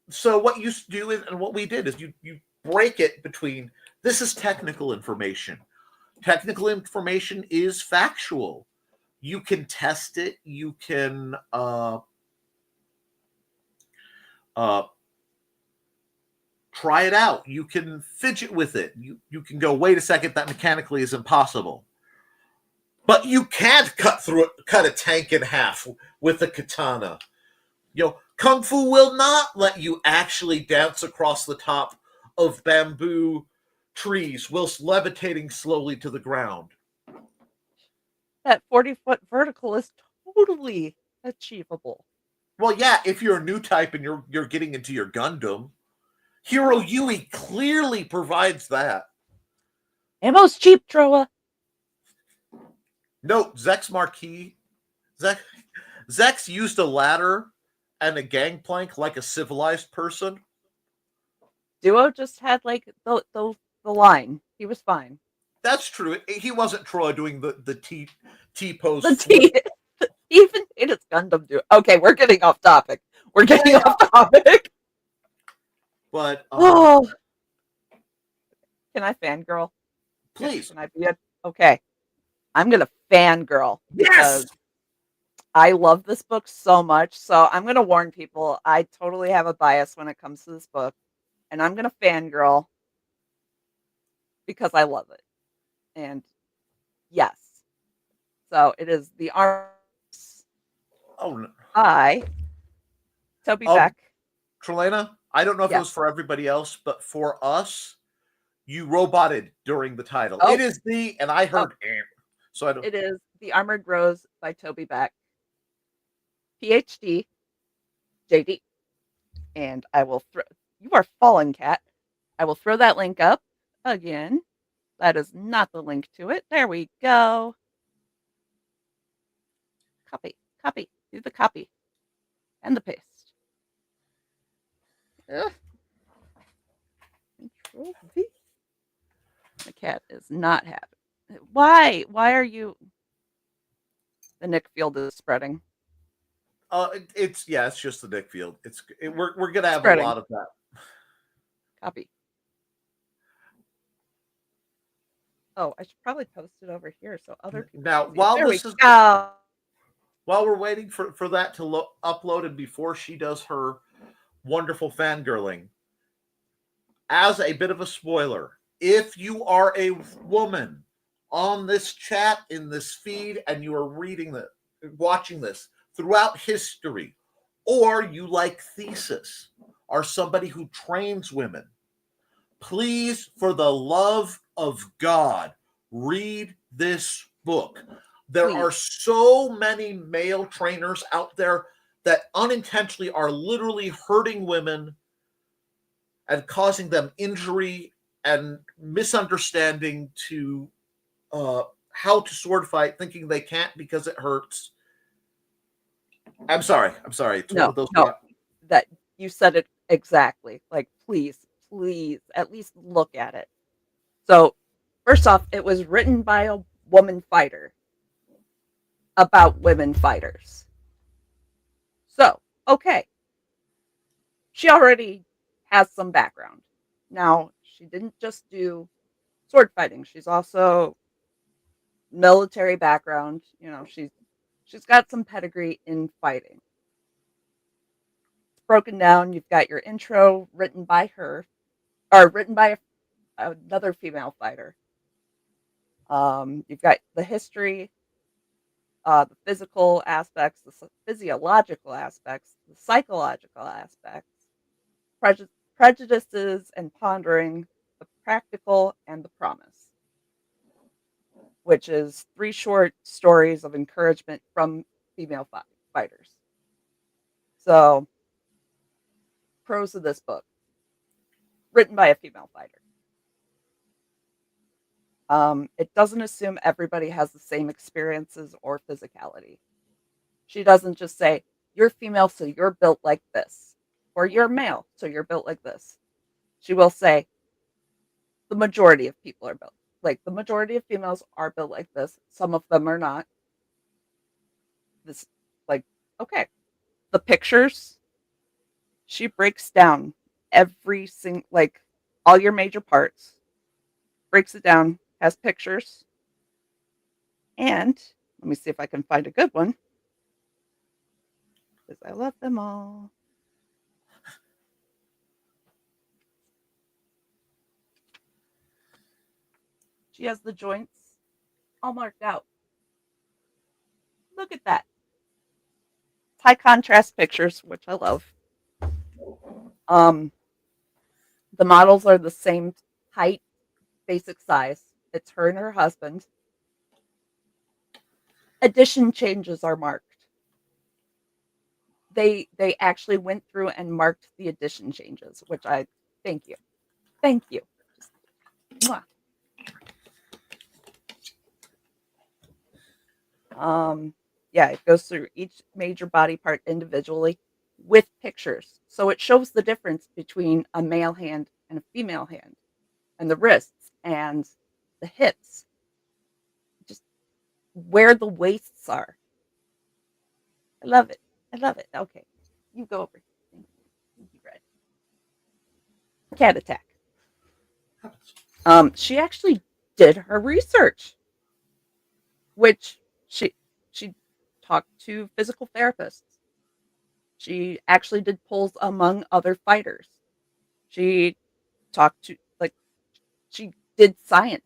so what you do is, and what we did is you break it between, this is technical information. Technical information is factual. You can test it. You can try it out. You can fidget with it. You can go, wait a second, that mechanically is impossible. But you can't cut a tank in half with a katana. Kung Fu will not let you actually dance across the top of bamboo trees whilst levitating slowly to the ground. That 40-foot vertical is totally achievable. Well, yeah, if you're a new type and you're getting into your Gundam, Hiro Yui clearly provides that. Ammo's cheap, Troa. Note, Zex Marquis. Zex used a ladder and a gangplank like a civilized person. Duo just had like the the line. He was fine. That's true. He wasn't Troy doing the T pose. The T. He even made his Gundam do it. Okay, we're getting off topic. We're getting off topic. But oh, can I fangirl? Please. Can I be a okay? I'm gonna fangirl because Yes. I love this book so much. So I'm gonna warn people. I totally have a bias when it comes to this book, and I'm gonna fangirl because I love it. And yes, so it is The Arms Oh no. by Toby Beck. Trelena, I don't know if it Yes. was for everybody else, but for us, you roboted during the title. Oh. It is the, and I heard, so I don't. It is The Armored Rose by Toby Beck, PhD, JD. And I will throw, you are fallen, cat. I will throw that link up again. That is not the link to it. There we go. Copy, do the copy and the paste. Ugh. Control V. The cat is not happy. Why? Why are you? The Nick field is spreading. It's just the Nick field. We're gonna have spreading. A lot of that. Copy. Oh, I should probably post it over here so other people. Now, while there this is go. While we're waiting for that to upload, and before she does her wonderful fangirling, as a bit of a spoiler, if you are a woman on this chat, in this feed, and you are watching this throughout history, or you like Thesis, or somebody who trains women, please, for the love of God, read this book. There are so many male trainers out there that unintentionally are literally hurting women and causing them injury and misunderstanding to how to sword fight, thinking they can't because it hurts. I'm sorry. It's one of those. That you said it exactly. Like, please, at least look at it. So, first off, it was written by a woman fighter about women fighters. So, okay. She already has some background. Now, she didn't just do sword fighting. She's also military background. You know, she's got some pedigree in fighting. It's broken down. You've got your intro written by her, or written by another female fighter. You've got the history, the physical aspects, the physiological aspects, the psychological aspects, prejudices and pondering, the practical, and the promise, which is 3 short stories of encouragement from female fighters. So, pros of this book, written by a female fighter. It doesn't assume everybody has the same experiences or physicality. She doesn't just say, you're female, so you're built like this. Or you're male, so you're built like this. She will say, the majority of people are built. Like, the majority of females are built like this. Some of them are not. This, like, okay. The pictures, she breaks down every single, like, all your major parts, breaks it down, has pictures. And let me see if I can find a good one, because I love them all. She has the joints all marked out. Look at that. It's high contrast pictures, which I love. The models are the same height, basic size. It's her and her husband. Edition changes are marked. They actually went through and marked the edition changes, which I thank you. Thank you. Mwah. Yeah, it goes through each major body part individually with pictures. So it shows the difference between a male hand and a female hand. and the wrists and the hips, just where the waists are. I love it. I love it. Okay, you go over. Thank you. Thank you, Red. Cat attack. She actually did her research, which she talked to physical therapists. She actually did polls among other fighters. She talked to she did science,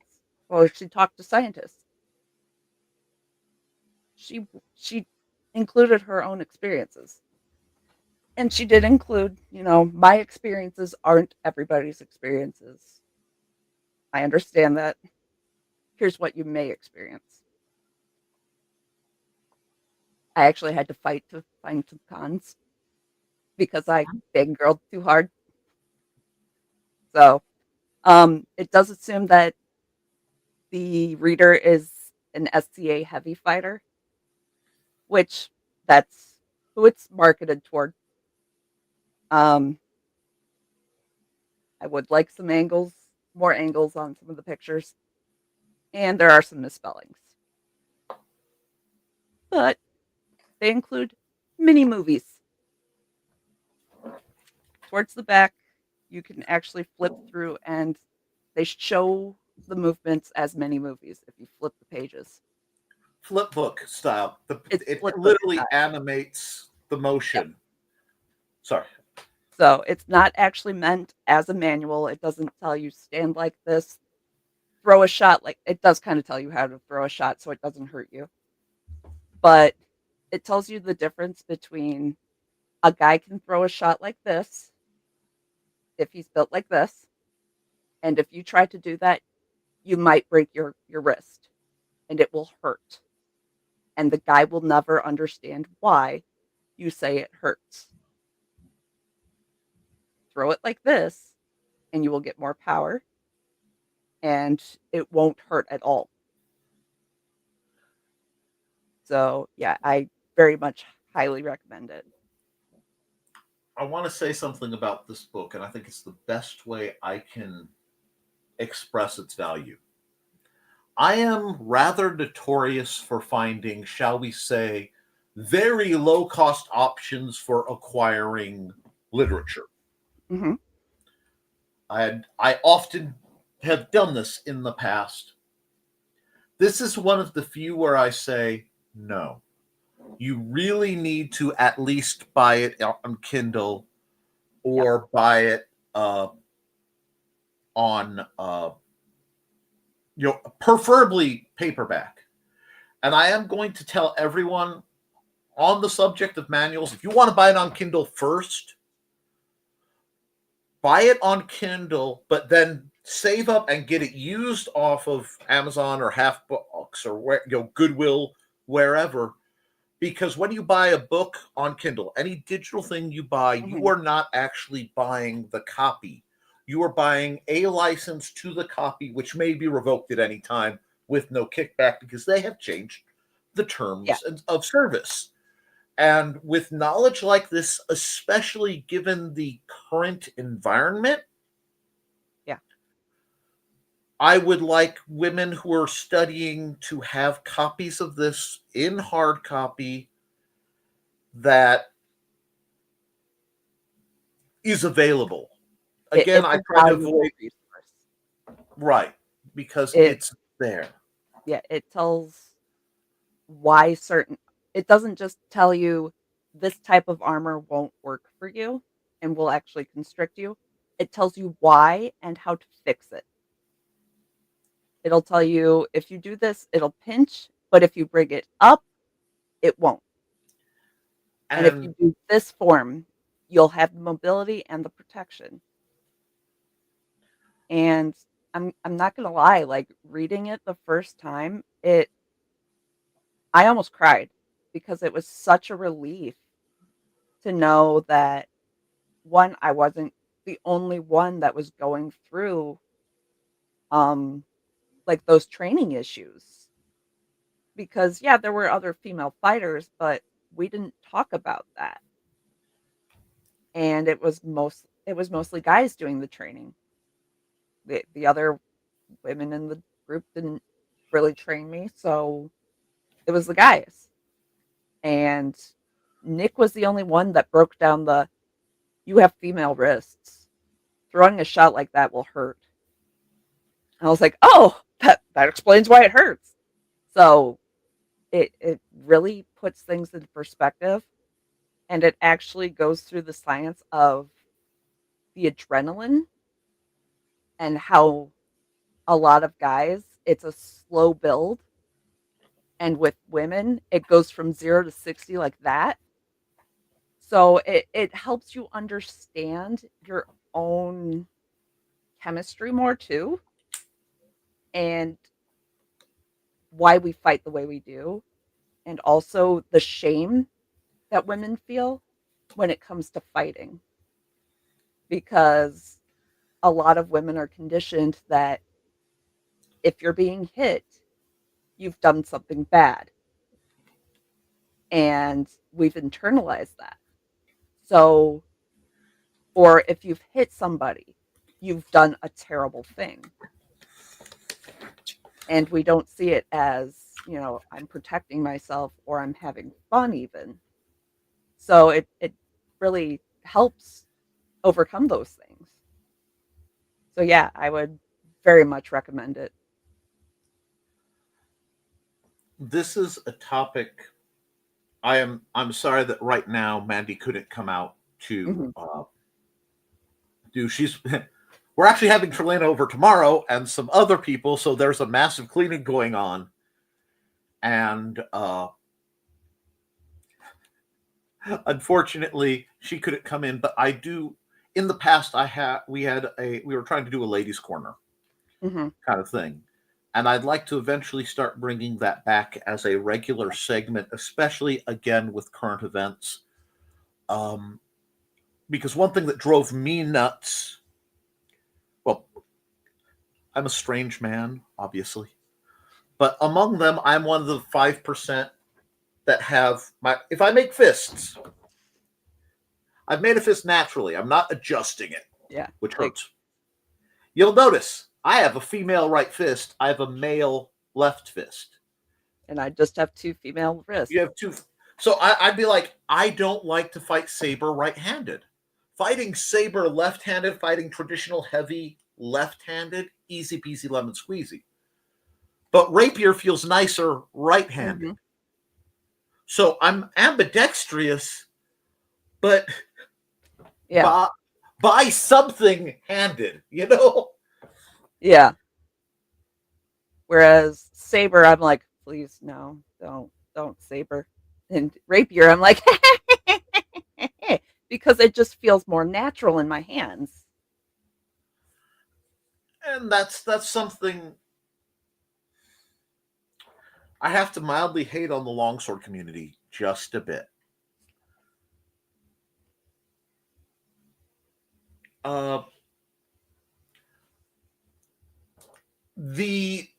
or she talked to scientists. She included her own experiences. And she did include, my experiences aren't everybody's experiences. I understand that. Here's what you may experience. I actually had to fight to find some cons because I fangirled too hard. So, it does assume that the reader is an SCA heavy fighter, which that's who it's marketed toward. I would like more angles on some of the pictures, and there are some misspellings. But they include mini movies. Towards the back, you can actually flip through, and they show the movements as mini movies if you flip the pages. Flip book style. It flip book literally style. animates the motion. Yep. Sorry. So it's not actually meant as a manual. It doesn't tell you stand like this, throw a shot. Like, it does kind of tell you how to throw a shot so it doesn't hurt you. But it tells you the difference between a guy can throw a shot like this if he's built like this. And if you try to do that, you might break your wrist and it will hurt. And the guy will never understand why you say it hurts. Throw it like this and you will get more power and it won't hurt at all. So, yeah, I very much highly recommend it. I want to say something about this book, and I think it's the best way I can express its value. I am rather notorious for finding, shall we say, very low-cost options for acquiring literature. Mm-hmm. I often have done this in the past. This is one of the few where I say, no. You really need to at least buy it on Kindle or buy it on, preferably paperback. And I am going to tell everyone on the subject of manuals, if you want to buy it on Kindle first, buy it on Kindle, but then save up and get it used off of Amazon or Half Books or Goodwill, wherever. Because when you buy a book on Kindle, any digital thing you buy, Mm-hmm. you are not actually buying the copy. You are buying a license to the copy, which may be revoked at any time with no kickback because they have changed the terms of service. And with knowledge like this, especially given the current environment, I would like women who are studying to have copies of this in hard copy that is available. Again, I try to avoid right because it's there. Yeah, it tells why it doesn't just tell you this type of armor won't work for you and will actually constrict you. It tells you why and how to fix it. It'll tell you if you do this, it'll pinch, but if you bring it up, it won't. And if you do this form, you'll have the mobility and the protection. And I'm not gonna lie, like reading it the first time, I almost cried because it was such a relief to know that one, I wasn't the only one that was going through like those training issues. Because there were other female fighters, but we didn't talk about that. And it was mostly guys doing the training. The other women in the group didn't really train me, so it was the guys. And Nick was the only one that broke down you have female wrists. Throwing a shot like that will hurt. And I was like, oh, that explains why it hurts. So it really puts things into perspective, and it actually goes through the science of the adrenaline and how a lot of guys, it's a slow build. And with women, it goes from 0 to 60 like that. So it helps you understand your own chemistry more too, and why we fight the way we do, and also the shame that women feel when it comes to fighting. Because a lot of women are conditioned that if you're being hit, you've done something bad. And we've internalized that. So, or if you've hit somebody, you've done a terrible thing. And we don't see it as, I'm protecting myself or I'm having fun even. So it really helps overcome those things. So yeah, I would very much recommend it. This is a topic I'm sorry that right now Mandy couldn't come out to do. We're actually having Trelena over tomorrow and some other people, so there's a massive cleaning going on. And unfortunately, she couldn't come in, but I do. In the past, we were trying to do a ladies' corner kind of thing, and I'd like to eventually start bringing that back as a regular segment, especially again with current events. Because one thing that drove me nuts. Well, I'm a strange man, obviously, but among them, I'm one of the 5% that have if I make fists, I've made a fist naturally. I'm not adjusting it, which hurts. You'll notice I have a female right fist. I have a male left fist. And I just have 2 female wrists. You have 2. So I'd be like, I don't like to fight saber right-handed. Fighting saber left-handed, fighting traditional heavy left-handed, easy peasy lemon squeezy. But rapier feels nicer right-handed. So I'm ambidextrous, but by something handed, Yeah. Whereas saber, I'm like, please no, don't saber. And rapier, I'm like, because it just feels more natural in my hands. And that's something I have to mildly hate on the longsword community just a bit. The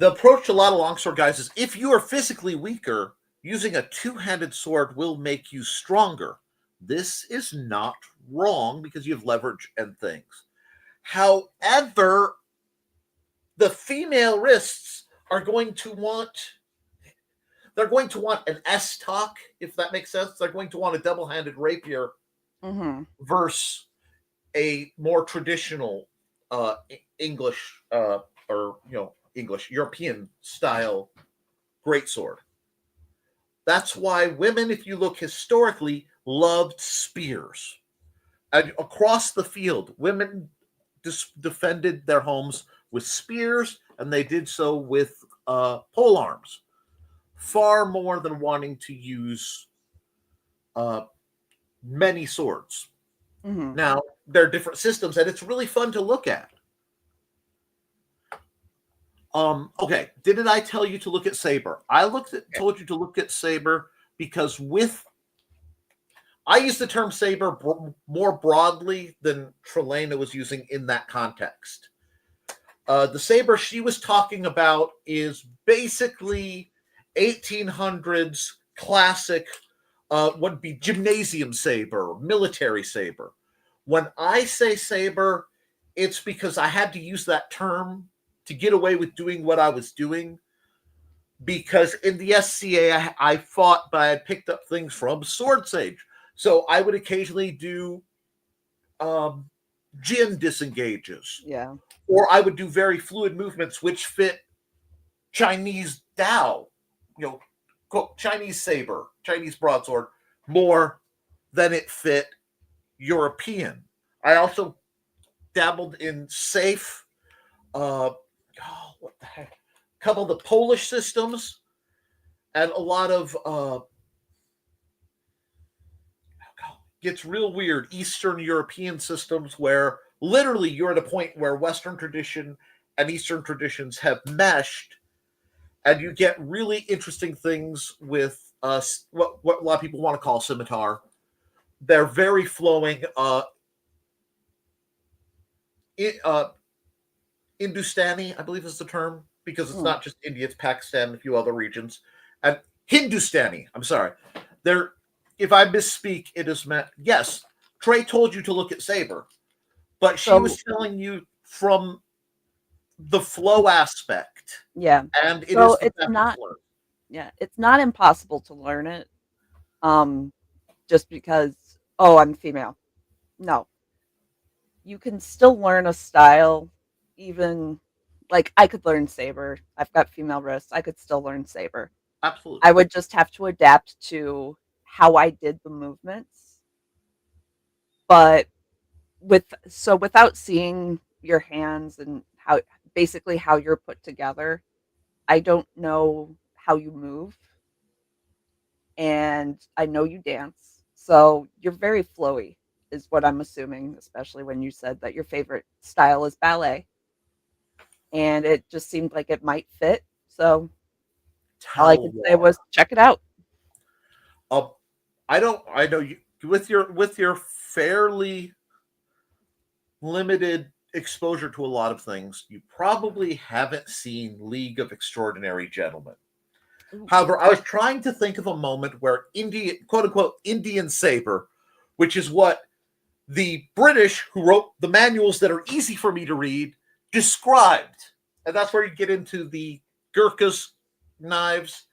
approach to a lot of longsword guys is if you are physically weaker, using a two-handed sword will make you stronger. This is not wrong because you have leverage and things. However, the female wrists are going to want an S-tuck, if that makes sense. They're going to want a double-handed rapier versus a more traditional English English European style greatsword. That's why women, if you look historically, loved spears. And across the field, women defended their homes with spears, and they did so with pole arms, far more than wanting to use many swords. Now, there are different systems, and it's really fun to look at. Okay, didn't I tell you to look at saber? Told you to look at saber because I use the term saber more broadly than Trelena was using in that context. The saber she was talking about is basically 1800s classic would be gymnasium saber, military saber. When I say saber, it's because I had to use that term to get away with doing what I was doing. Because in the SCA, I fought, but I had picked up things from Sword Sage. So I would occasionally do Jin disengages. Yeah. Or I would do very fluid movements which fit Chinese Dao, Chinese saber, Chinese broadsword, more than it fit European. I also dabbled in safe, what the heck, a couple of the Polish systems, and a lot of gets real weird Eastern European systems where literally you're at a point where Western tradition and Eastern traditions have meshed, and you get really interesting things with what a lot of people want to call scimitar. They're very flowing. Hindustani, I believe is the term, because it's not just India, it's Pakistan and a few other regions. And Hindustani, I'm sorry. There, if I misspeak, it is meant, yes, Trey told you to look at Saber, but she was telling you from the flow aspect. Yeah. And it is it's not, yeah, it's not impossible to learn it. Just because, I'm female. No. You can still learn a style, even like I could learn saber. I've got female wrists. I could still learn saber. Absolutely. I would just have to adapt to how I did the movements. But without seeing your hands and how basically how you're put together, I don't know how you move. And I know you dance. So you're very flowy, is what I'm assuming, especially when you said that your favorite style is ballet. And it just seemed like it might fit. So all I could say was check it out. I know you with your fairly limited exposure to a lot of things, you probably haven't seen League of Extraordinary Gentlemen. However, I was trying to think of a moment where quote unquote Indian saber, which is what the British who wrote the manuals that are easy for me to read described. And that's where you get into the Gurkhas knives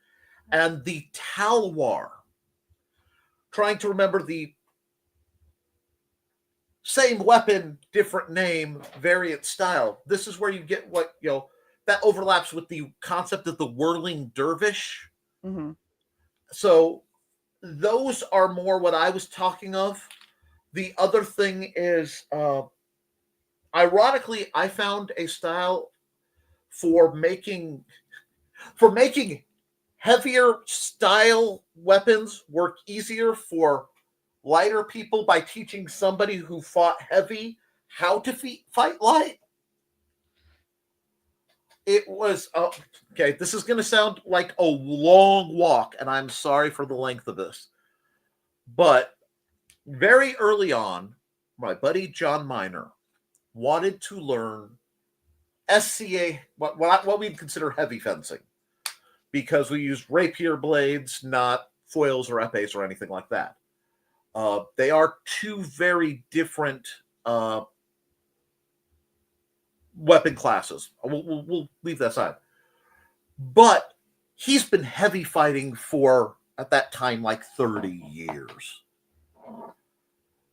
and the Talwar. Trying to remember the same weapon, different name, variant style. This is where you get what, that overlaps with the concept of the whirling dervish. Mm-hmm. So those are more what I was talking of. The other thing is, ironically, I found a style for making heavier style weapons work easier for lighter people by teaching somebody who fought heavy how to fight light. It was okay. This is going to sound like a long walk, and I'm sorry for the length of this. But very early on, my buddy John Miner wanted to learn SCA, what we'd consider heavy fencing, because we used rapier blades, not foils or epées or anything like that. They are two very different weapon classes. We'll leave that aside. But he's been heavy fighting for, at that time, like 30 years.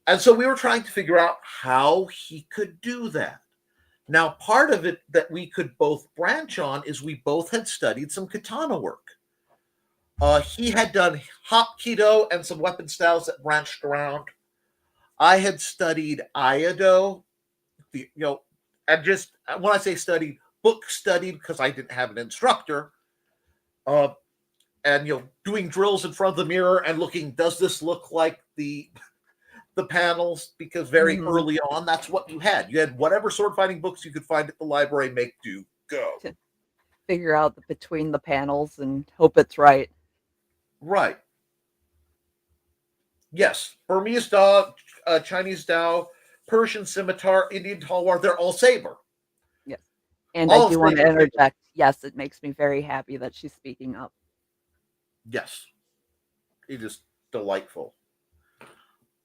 And so we were trying to figure out how he could do that. Now, part of it that we could both branch on is we both had studied some katana work. He had done Hapkido and some weapon styles that branched around. I had studied Iaido, and just when I say studied, book studied because I didn't have an instructor. And doing drills in front of the mirror and looking, does this look like the panels? Because very early on, that's what you had. You had whatever sword fighting books you could find at the library, make do, go. To figure out between the panels and hope it's right. Right. Yes. Burmese Dao, Chinese Dao, Persian Scimitar, Indian Talwar, they're all saber. Yes. And I do want to interject. Yes, it makes me very happy that she's speaking up. Yes. It just delightful.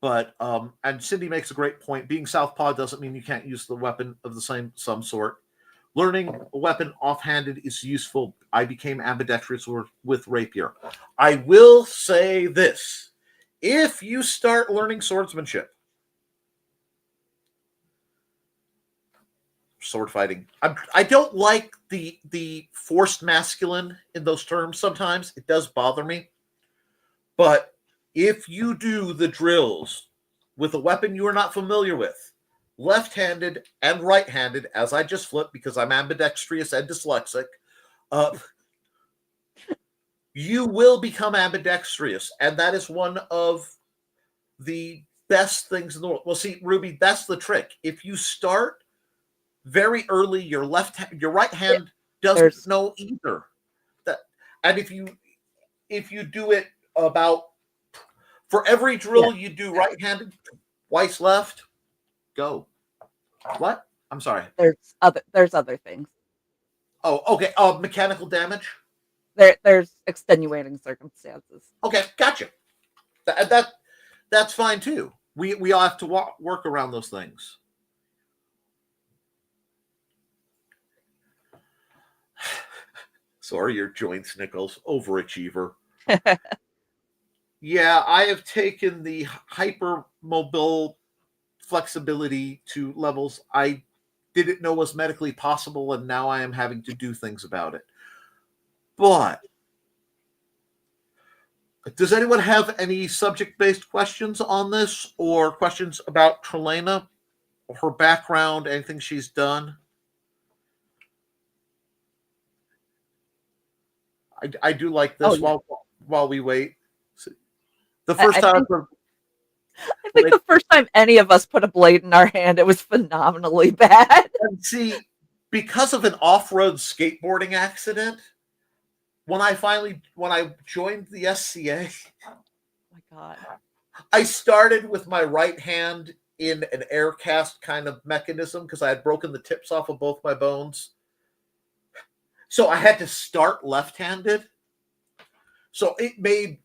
But and Cindy makes a great point. Being southpaw doesn't mean you can't use the weapon of some sort. Learning a weapon offhanded is useful. I became ambidextrous with rapier. I will say this: if you start learning swordsmanship, sword fighting, I don't like the forced masculine in those terms. Sometimes it does bother me, but if you do the drills with a weapon you are not familiar with, left-handed and right-handed, as I just flipped because I'm ambidextrous and dyslexic, you will become ambidextrous, and that is one of the best things in the world. Well, see, Ruby, that's the trick. If you start very early, your right hand doesn't know either. And if you do it about for every drill you do right-handed, twice left, go. What? I'm sorry. There's other things. Oh, okay. Mechanical damage. There's extenuating circumstances. Okay, gotcha. That's fine too. We all have to work around those things. Sorry, your joints, Nichols. Overachiever. Yeah, I have taken the hypermobile flexibility to levels I didn't know was medically possible, and now I am having to do things about it. But does anyone have any subject-based questions on this, or questions about Trelena, her background, anything she's done? I do like this while we wait. The first time I think the first time any of us put a blade in our hand, it was phenomenally bad. And see, because of an off-road skateboarding accident, when I joined the SCA, oh my God, I started with my right hand in an air cast kind of mechanism because I had broken the tips off of both my bones. So I had to start left-handed. So it made,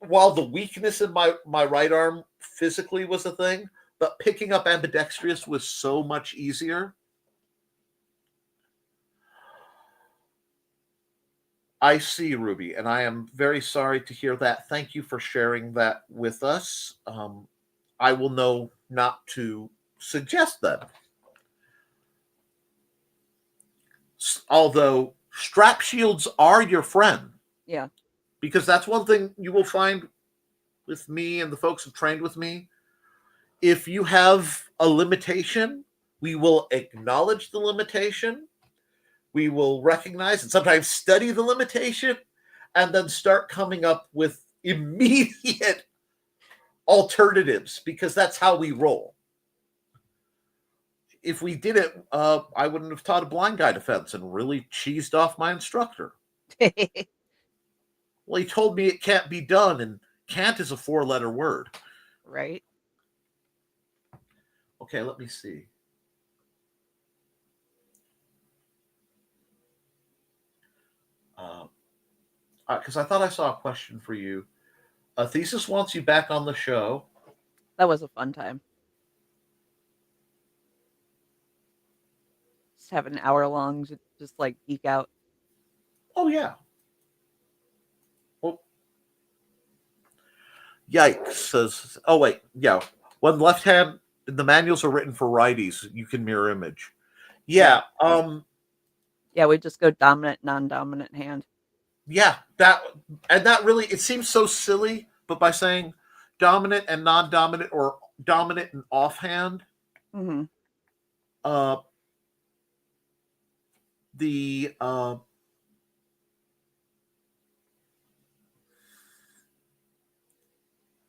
while the weakness in my right arm physically was a thing, but picking up ambidextrous was so much easier. I see, Ruby, and I am very sorry to hear that. Thank you for sharing that with us. I will know not to suggest that. Although strap shields are your friend. Yeah. Because that's one thing you will find with me and the folks who've trained with me. If you have a limitation, we will acknowledge the limitation. We will recognize and sometimes study the limitation and then start coming up with immediate alternatives because that's how we roll. If we did it, I wouldn't have taught a blind guy defense and really cheesed off my instructor. Well, he told me it can't be done, and can't is a 4-letter word. Right. Okay, let me see. Because I thought I saw a question for you. Thesis wants you back on the show. That was a fun time. Just have an hour long, just like geek out. Oh, yeah. Well, yikes says, oh, wait, yeah. When left hand, the manuals are written for righties, you can mirror image. Yeah. Yeah, we just go dominant, non-dominant hand. Yeah, that really, it seems so silly, but by saying dominant and non-dominant or dominant and offhand, the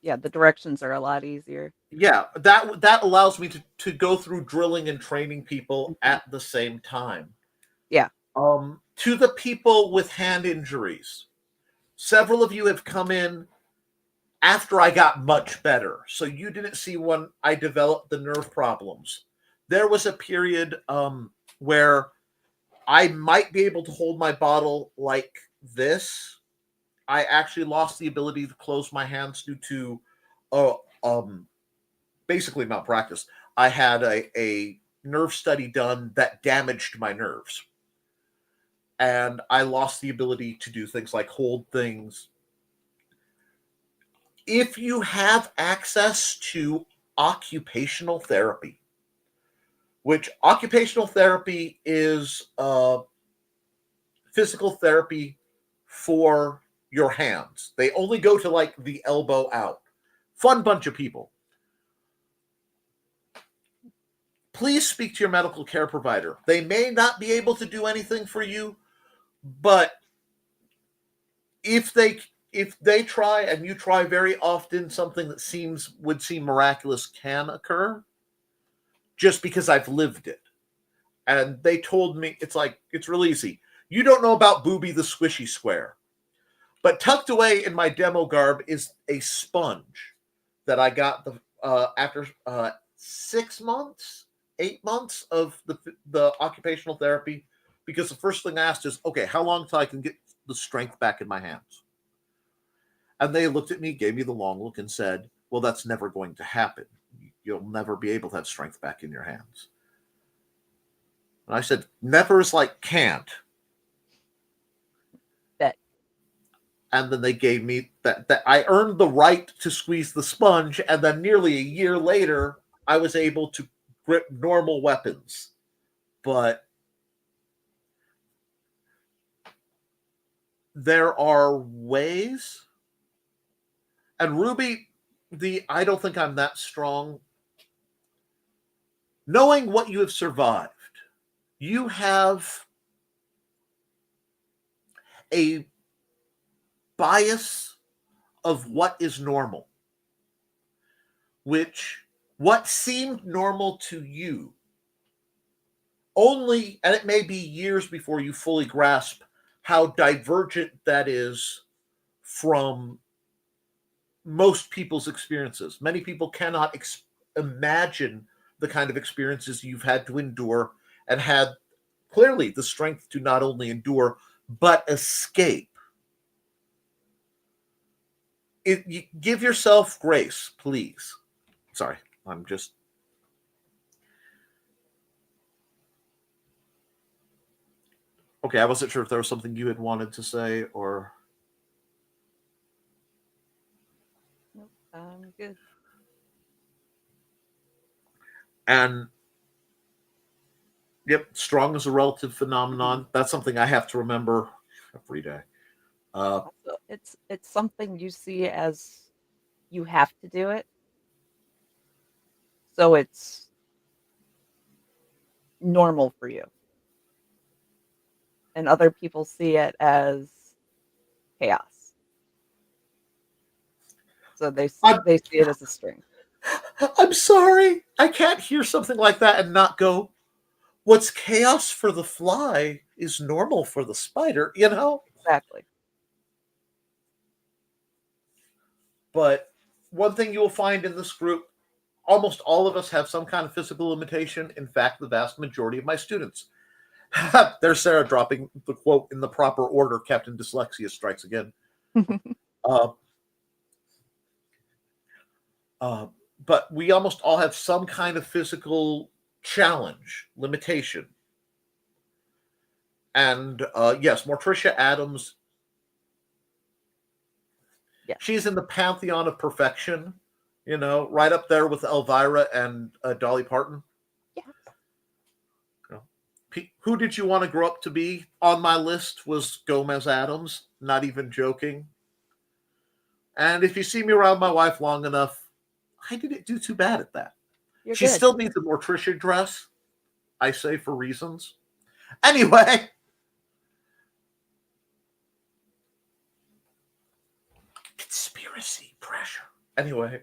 the directions are a lot easier. Yeah, that allows me to go through drilling and training people at the same time. Yeah. To the people with hand injuries, several of you have come in after I got much better. So you didn't see when I developed the nerve problems. There was a period where I might be able to hold my bottle like this, I actually lost the ability to close my hands due to uh, um, basically malpractice. I had a nerve study done that damaged my nerves. And I lost the ability to do things like hold things. If you have access to occupational therapy, which occupational therapy is physical therapy for your hands. They only go to like the elbow out. Fun bunch of people. Please speak to your medical care provider. They may not be able to do anything for you, but if they try and you try very often, something that would seem miraculous can occur just because I've lived it. And they told me it's real easy. You don't know about Booby the Squishy Square. But tucked away in my demo garb is a sponge that I got after 6 months, 8 months of the occupational therapy, because the first thing I asked is, okay, how long till I can get the strength back in my hands? And they looked at me, gave me the long look, and said, well, that's never going to happen. You'll never be able to have strength back in your hands. And I said, never is like can't. And then they gave me that I earned the right to squeeze the sponge, and then nearly a year later, I was able to grip normal weapons. But there are ways, and Ruby, I don't think I'm that strong. Knowing what you have survived, you have a bias of what is normal, what seemed normal to you only, and it may be years before you fully grasp how divergent that is from most people's experiences. Many people cannot imagine the kind of experiences you've had to endure, and had clearly the strength to not only endure but escape. You give yourself grace, please. Sorry, I'm just... Okay, I wasn't sure if there was something you had wanted to say, or... Nope, I'm good. And, yep, strong is a relative phenomenon. That's something I have to remember every day. Also, it's something you see as you have to do it. So it's normal for you. And other people see it as chaos. So they see it as a strength. I'm sorry. I can't hear something like that and not go, what's chaos for the fly is normal for the spider, you know? Exactly. But one thing you will find in this group, almost all of us have some kind of physical limitation. In fact, the vast majority of my students. There's Sarah dropping the quote in the proper order. Captain Dyslexia strikes again. But we almost all have some kind of physical challenge, limitation. And yes, Morticia Addams, yeah. She's in the pantheon of perfection, right up there with Elvira and Dolly Parton. Yeah. Who did you want to grow up to be? On my list was Gomez Addams, not even joking. And if you see me around my wife long enough, I didn't do too bad at that. She still needs a Morticia dress, I say, for reasons. Anyway. Conspiracy pressure. Anyway.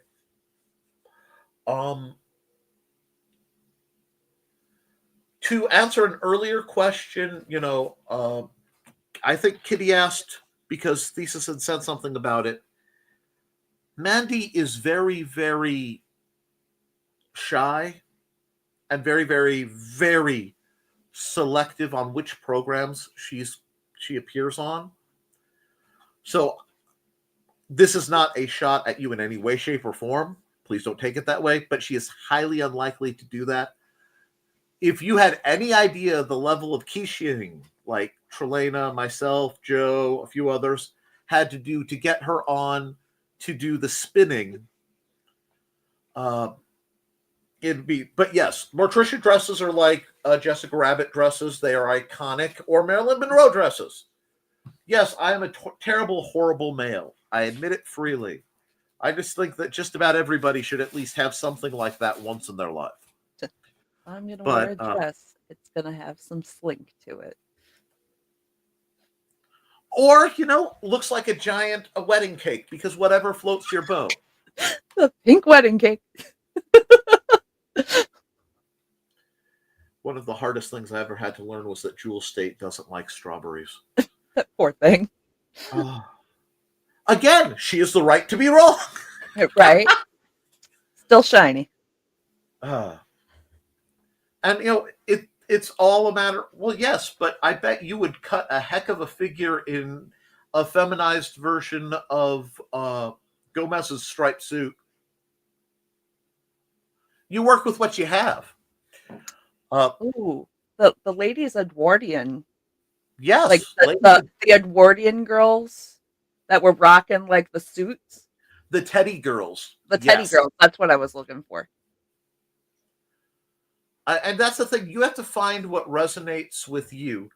To answer an earlier question, I think Kitty asked, because Thesis had said something about it. Mandy is very, very shy and very, very, very selective on which programs she appears on. So this is not a shot at you in any way, shape, or form. Please don't take it that way. But she is highly unlikely to do that. If you had any idea of the level of quicheing, like Trelena, myself, Joe, a few others, had to do to get her on to do the spinning, it'd be. But yes, Morticia dresses are like Jessica Rabbit dresses. They are iconic. Or Marilyn Monroe dresses. Yes, I am a terrible, horrible male. I admit it freely. I just think that just about everybody should at least have something like that once in their life. I'm going to wear But a dress. It's going to have some slink to it. or, looks like a wedding cake, because whatever floats your boat. The pink wedding cake. One of the hardest things I ever had to learn was that Jewel State doesn't like strawberries. That poor thing. Again, she has the right to be wrong. Right? Still shiny. And, it's all a matter. Well, yes, but I bet you would cut a heck of a figure in a feminized version of Gomez's striped suit. You work with what you have. Ooh, the ladies Edwardian. Yes. Like the Edwardian girls that were rocking like the suits. The Teddy girls. The Teddy girls. That's what I was looking for. And that's the thing. You have to find what resonates with you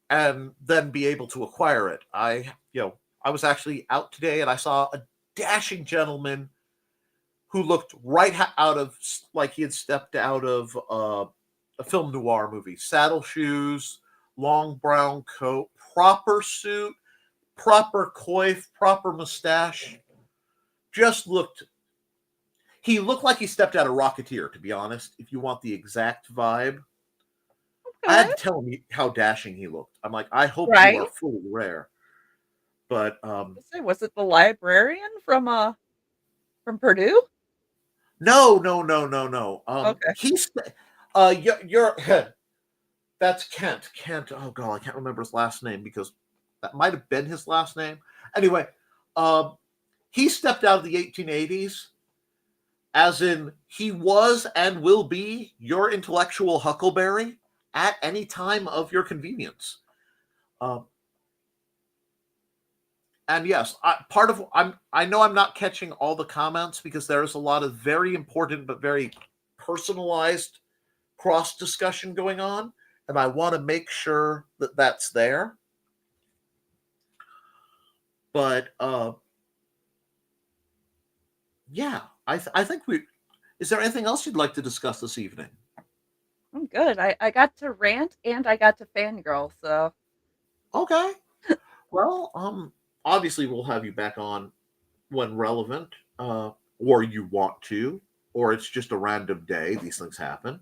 and then be able to acquire it. I was actually out today and I saw a dashing gentleman who looked right out of, like he had stepped out of a film noir movie. Saddle shoes, long brown coat, proper suit, proper coif, proper mustache. He looked like he stepped out of Rocketeer, to be honest, if you want the exact vibe. Okay. I had to tell him how dashing he looked. I'm like, I hope you are fully rare. But was it the librarian from Purdue? No. Okay. You're that's Kent. Kent. Oh god, I can't remember his last name because that might have been his last name. Anyway, he stepped out of the 1880s, as in he was and will be your intellectual huckleberry at any time of your convenience. And yes, I know I'm not catching all the comments because there is a lot of very important but very personalized cross discussion going on, and I want to make sure that that's there. But yeah, I think is there anything else you'd like to discuss this evening? I'm good. I got to rant and I got to fangirl, so okay. Well, obviously we'll have you back on when relevant, or you want to, or it's just a random day. These things happen.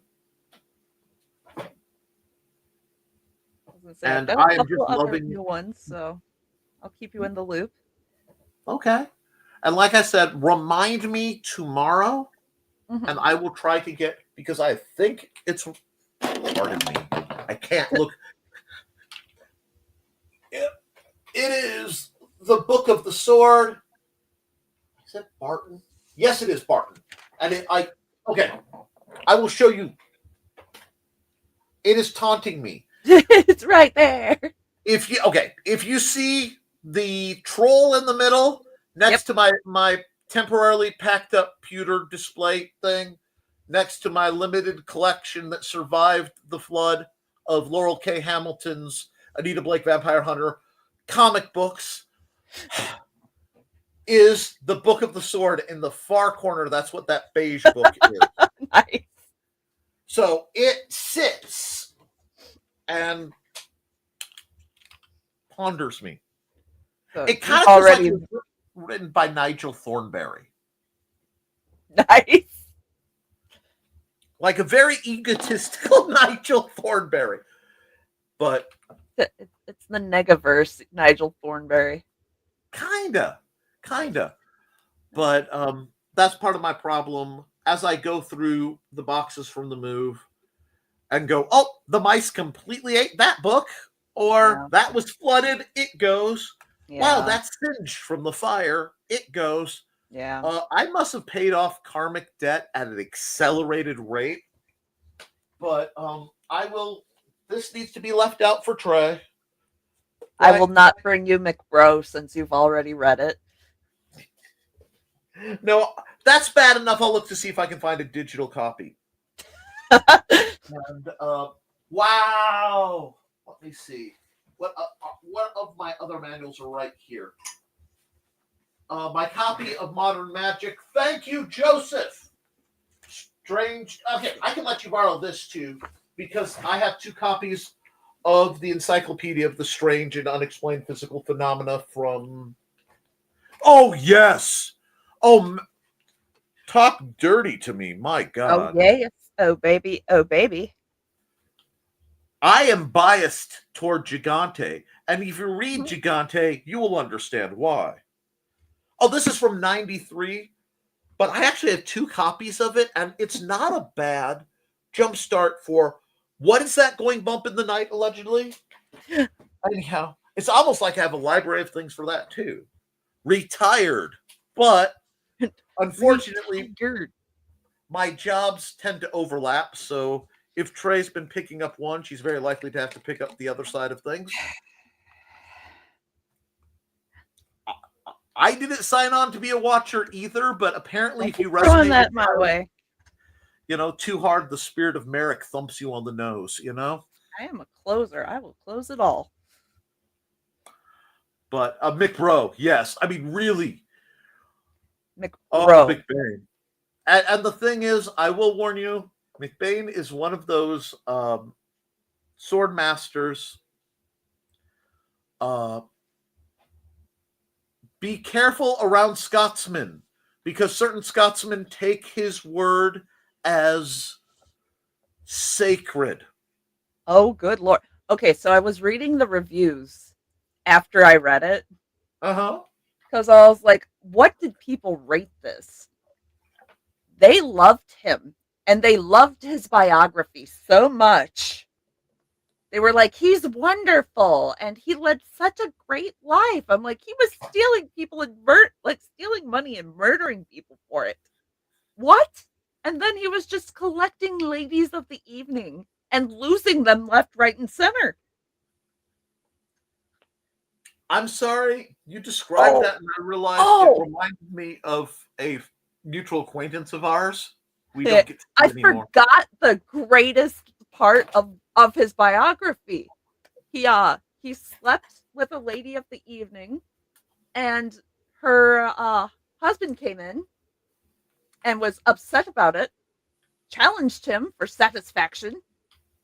And I am just loving new ones, so I'll keep you in the loop. Okay. And like I said, remind me tomorrow, and I will try to get, because I think it's, pardon me, I can't look. It is the Book of the Sword. Is it Barton? Yes, it is Barton. And okay, I will show you. It is taunting me. It's right there. If you see the troll in the middle next to my temporarily packed up pewter display thing, next to my limited collection that survived the flood of Laurel K. Hamilton's Anita Blake Vampire Hunter comic books, is the Book of the Sword in the far corner. That's what that beige book is. Nice. So it sits and ponders me. So it kind of feels like it was written by Nigel Thornberry. Nice. Like a very egotistical Nigel Thornberry. But it's the Negaverse Nigel Thornberry. Kinda. But that's part of my problem as I go through the boxes from the move and go, oh, the mice completely ate that book, or that was flooded, it goes. Wow, Yeah. that's singed from the fire. It goes. Yeah. I must have paid off karmic debt at an accelerated rate, but I will. This needs to be left out for Trey. I will Right? not bring you McBro since you've already read it. No, that's bad enough. I'll look to see if I can find a digital copy. And wow, let me see. What of my other manuals are right here? My copy of Modern Magic. Thank you, Joseph. Strange. Okay, I can let you borrow this too because I have 2 copies of the Encyclopedia of the Strange and Unexplained Physical Phenomena from. Oh yes. Oh, talk dirty to me, my Oh God. yes. Oh baby. Oh baby. I am biased toward Gigante, and if you read Mhm. Gigante, you will understand why. Oh, this is from '93, but I actually have 2 copies of it, and it's not a bad jumpstart for what is that going bump in the night, allegedly? Anyhow, it's almost like I have a library of things for that too. Retired, but unfortunately, Retired. my jobs tend to overlap, so if Trey's been picking up one, she's very likely to have to pick up the other side of things. I didn't sign on to be a watcher either, but apparently, if you Throwing resonate with that my way. too hard, the spirit of Merrick thumps you on the nose, I am a closer. I will close it all. But McBro, yes. I mean, really. Oh, McBro. McBain. And the thing is, I will warn you, McBain is one of those sword masters. Be careful around Scotsmen, because certain Scotsmen take his word as sacred. Oh, good lord. Okay, so I was reading the reviews after I read it Uh-huh. because I was like, what did people rate this? They loved him and they loved his biography so much. They were like, he's wonderful and he led such a great life. I'm like, he was stealing people and stealing money and murdering people for it. What? And then he was just collecting ladies of the evening and losing them left, right, and center. I'm sorry, you described Oh, that, and I realized it oh, reminded me of a mutual acquaintance of ours. We eh, don't get to I see anymore. forgot the greatest part of his biography. He slept with a lady of the evening, and her husband came in and was upset about it, challenged him for satisfaction.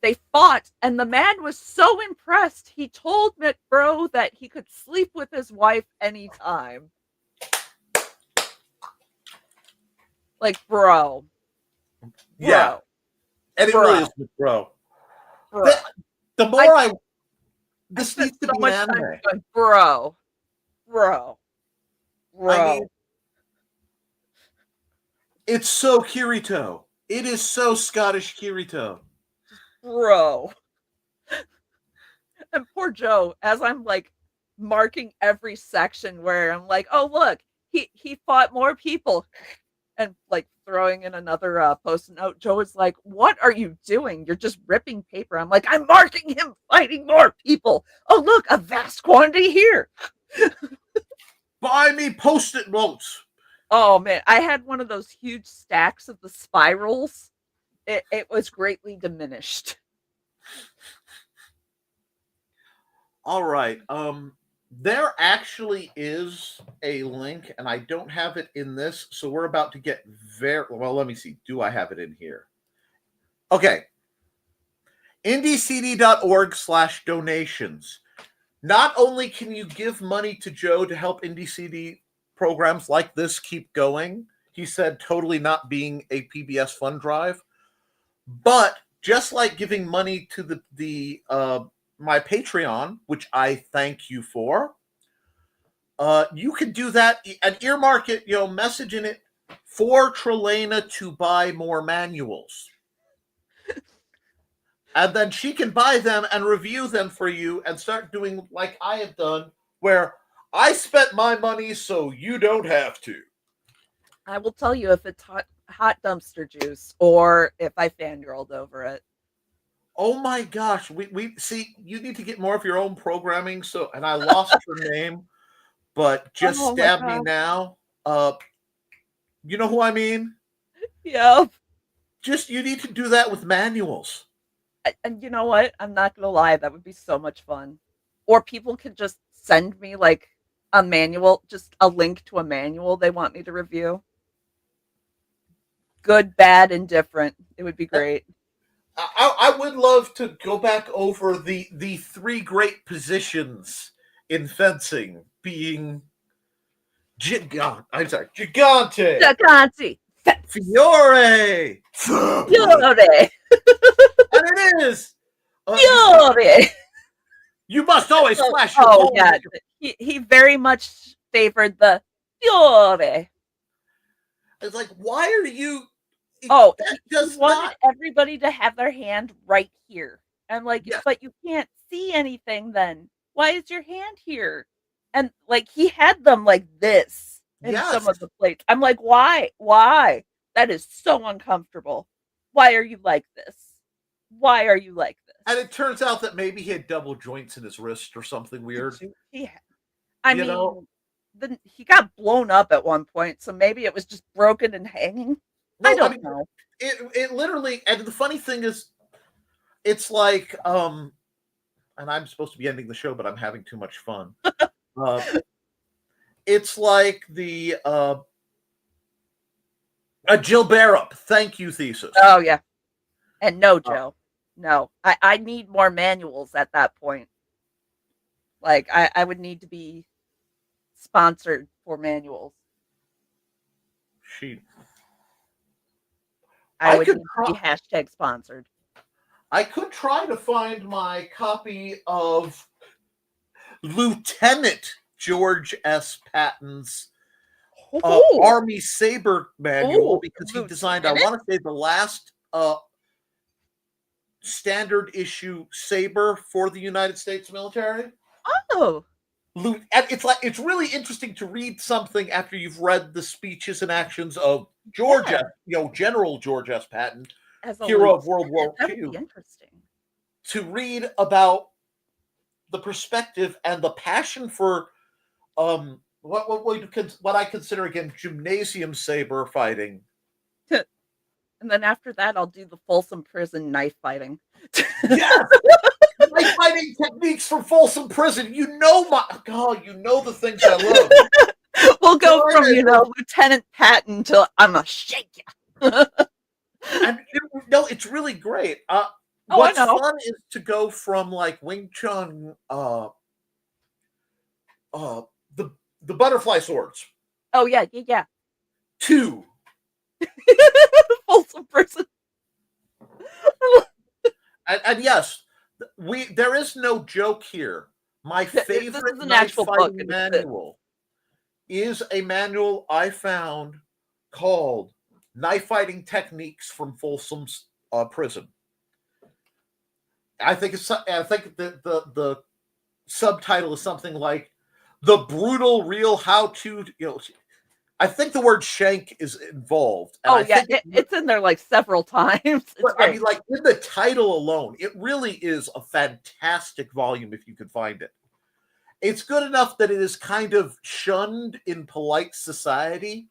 They fought, and the man was so impressed he told McBro that he could sleep with his wife anytime. Like, bro, Yeah, bro, and it really bro, is, bro. bro. The, the I more I this spent needs to so be an much time anime. going, bro, bro, I mean, bro. it's so Kirito. It is so Scottish Kirito. Bro. And poor Joe, as I'm like marking every section where I'm like, oh look, he fought more people, and like throwing in another post note. Joe is like, "What are you doing? You're just ripping paper." I'm like, "I'm marking him fighting more people. Oh look, a vast quantity here." Buy me post-it notes. Oh man, I had one of those huge stacks of the spirals. It was greatly diminished. All right. There actually is a link, and I don't have it in this, so we're about to get very well. Let me see. Do I have it in here? Okay. IndieCD.org/donations. Not only can you give money to Joe to help IndieCD programs like this keep going, he said totally not being a PBS fund drive, but just like giving money to the my Patreon, which I thank you for, you can do that and earmark it, message in it for Trelena to buy more manuals. And then she can buy them and review them for you and start doing like I have done, where I spent my money so you don't have to. I will tell you if it's hot dumpster juice or if I fangirled over it. Oh my gosh, we see you need to get more of your own programming. So, and I lost her name, but just Oh my stab me god. now. You know who I mean? Yep. Just you need to do that with manuals. And you know what? I'm not gonna lie, that would be so much fun. Or people could just send me like a manual, just a link to a manual they want me to review. Good, bad, indifferent. It would be great. I would love to go back over the three great positions in fencing, being Gigante, Giganti. Fiore, Fiore. and it is. Fiore. You must always Oh, flash your oh phone. yeah. He very much favored the Fiore. It's like, why are you? Oh, That he does wanted not. everybody to have their hand right here. I'm like, Yes, but you can't see anything then. Why is your hand here? And like he had them like this in some yes. of the plates. I'm like, why? Why? That is so uncomfortable. Why are you like this? Why are you like And this? it turns out that maybe he had double joints in his wrist or something weird. He I You know, mean, then he got blown up at one point, so maybe it was just broken and hanging. I no, I don't mean, know. it literally. And the funny thing is, it's like, and I'm supposed to be ending the show, but I'm having too much fun. Uh, it's like the a Jill Barrup thank you thesis. Oh yeah. And no, Uh, Joe. No. I need more manuals at that point. Like I would need to be sponsored for manuals. she, I I would could need to try. be hashtag sponsored. I could try to find my copy of Lieutenant George S. Patton's Oh, Army Saber manual oh, because he designed, I Lieutenant. want to say, the last standard issue saber for the United States military. Oh, And it's really interesting to read something after you've read the speeches and actions of yeah. General George S. Patton, As a hero of World lieutenant, War that would be II, interesting. to read about the perspective and the passion for what I consider again gymnasium saber fighting. And then after that, I'll do the Folsom Prison knife fighting. Yes, knife fighting techniques from Folsom Prison. You know the things I love. We'll go from, Right. Lieutenant Patton to I'm a shake ya. And no, it's really great. Oh, I What's know. fun is to go from like Wing Chun, uh, the butterfly swords Oh yeah, yeah, yeah. to Folsom Prison. and yes, there is no joke here. My This favorite is an knife actual book, fighting and it's this. manual is a manual I found called "Knife Fighting Techniques from Folsom's Prison." I think the subtitle is something like "The Brutal Real How to." I think the word "shank" is involved, and Oh I yeah, think it's in there like several times. It's but I great. mean, like in the title alone, it really is a fantastic volume if you could find it. It's good enough that it is kind of shunned in polite society.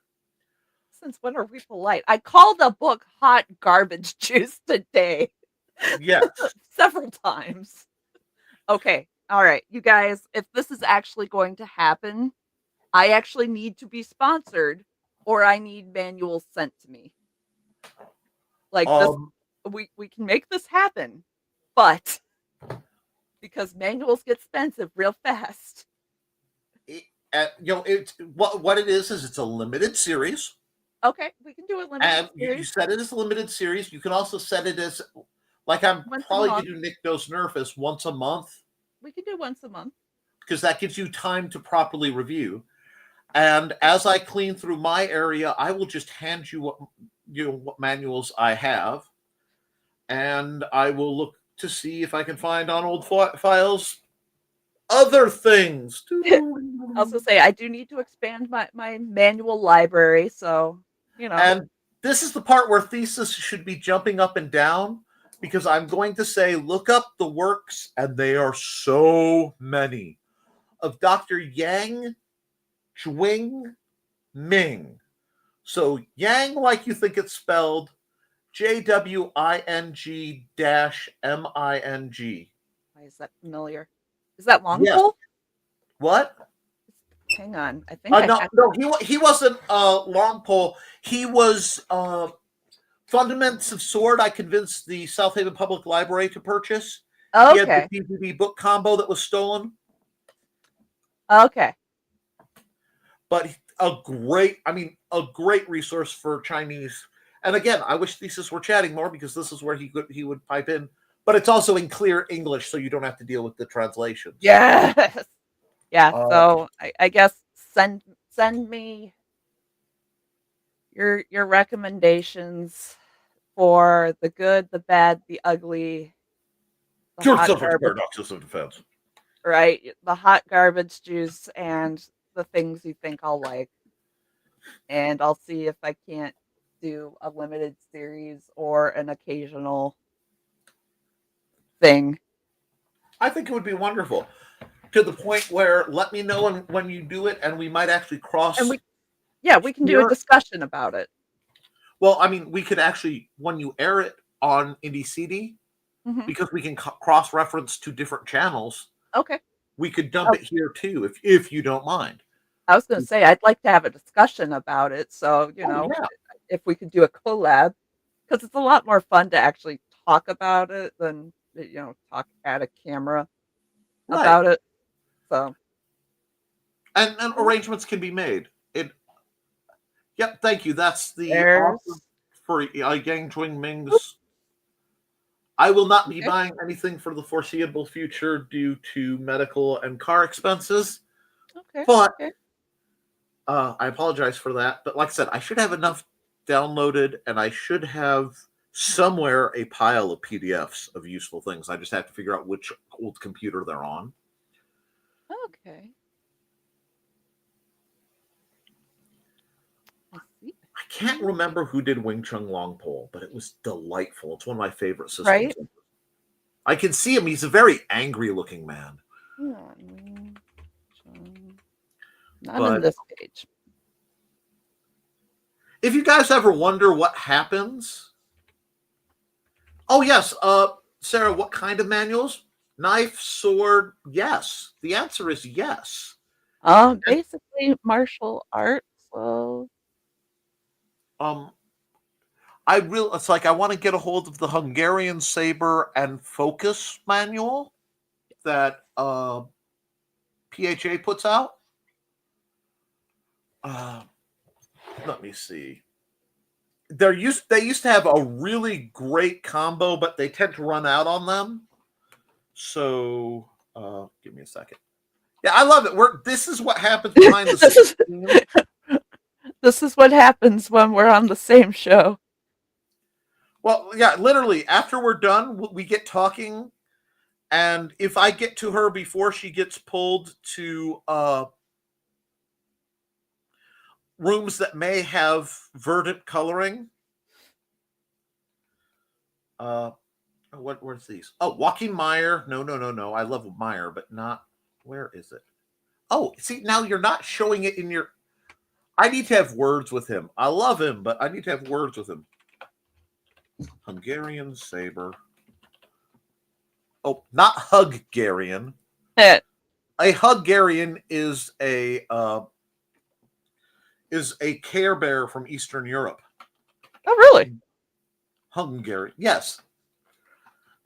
Since when are we polite? I called a book hot garbage juice today. Yes. Several times. Okay. All right. You guys, if this is actually going to happen, I actually need to be sponsored or I need manuals sent to me. Like this Um, we can make this happen. But because manuals get expensive real fast. it's what it is it's a limited series, Okay, we can do a limited and you series set it as a limited series. You can also set it as like I'm once a probably going month. to do Nick Dose Nerf as once a month We can do once a month. because that gives you time to properly review. And as I clean through my area, I will just hand you what manuals I have, and I will look to see if I can find on old files other things. I also say I do need to expand my manual library, so And this is the part where thesis should be jumping up and down, because I'm going to say, look up the works, and they are so many, of Dr. Yang Jwing Ming. So Yang, like you think it's spelled, JWING-MING. why is that familiar? Is that long Yes. pole? What? Hang on, I think I No, have. no, he wasn't long pole. He was Fundaments of Sword. I convinced the South Haven Public Library to purchase. He had Okay, the DVD book combo that was stolen, okay. but a great resource for Chinese. And again, I wish Thesis were chatting more, because this is where he would pipe in. But it's also in clear English, so you don't have to deal with the translations. Yes. Yeah. Uh, So I guess send me your recommendations for the good, the bad, the ugly, the George hot Silver's garbage, Paradoxes of Defense. right? The hot garbage juice and the things you think I'll like. And I'll see if I can't do a limited series or an occasional thing. I think it would be wonderful, to the point where, let me know when you do it, and we might actually cross. And we can do a here. discussion about it. Well, I mean, we could actually, when you air it on IndieCD, Mhm. because we can cross-reference to different channels, Okay. we could dump it here too, if you don't mind. I was going to say I'd like to have a discussion about it. So, Yeah. if we could do a collab, because it's a lot more fun to actually talk about it than talk at a camera Right. about it. So, And arrangements can be made. Yep, thank you. That's the there's offer for Yang Chwing Ming's. I will not be Okay. buying anything for the foreseeable future due to medical and car expenses. Okay. But Okay. I apologize for that. But like I said, I should have enough downloaded, and I should have somewhere a pile of PDFs of useful things. I just have to figure out which old computer they're on. Okay. I see. I can't remember who did Wing Chun Long Pole, but it was delightful. It's one of my favorite systems. Right? I can see him. He's a very angry looking man. Not on this page. If you guys ever wonder what happens, oh yes, Sarah, what kind of manuals? Knife, sword? Yes. The answer is yes. Basically martial arts. So It's like I want to get a hold of the Hungarian Saber and Focus manual that PHA puts out. Let me see. They used to have a really great combo, but they tend to run out on them. So give me a second. Yeah, I love it. This is what happens behind the scenes. This is what happens when we're on the same show. Well, yeah, literally, after we're done, we get talking, and if I get to her before she gets pulled to rooms that may have verdant coloring, where's these? Oh, Joaquin Meyer. No. I love Meyer, but not. Where is it? Oh, see, now you're not showing it in your. I need to have words with him. I love him, but I need to have words with him. Hungarian Saber. Oh, not Hungarian. A Hungarian is a Care Bear from Eastern Europe. Oh, really? Hungary, yes.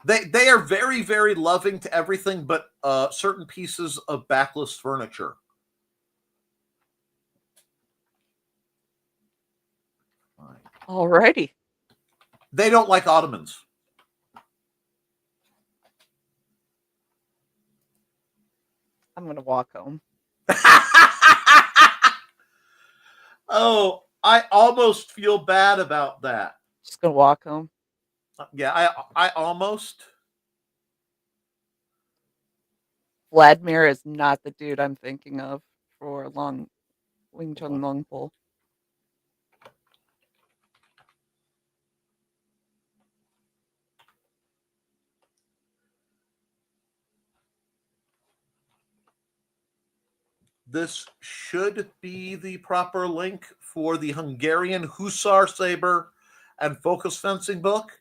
They are very, very loving to everything but certain pieces of backless furniture. Alrighty. They don't like Ottomans. I'm gonna walk home. Oh, I almost feel bad about that. Just gonna walk home. Yeah, I almost. Vladimir is not the dude I'm thinking of for Wing Chun long pole. This should be the proper link for the Hungarian Hussar Saber and Focus Fencing book.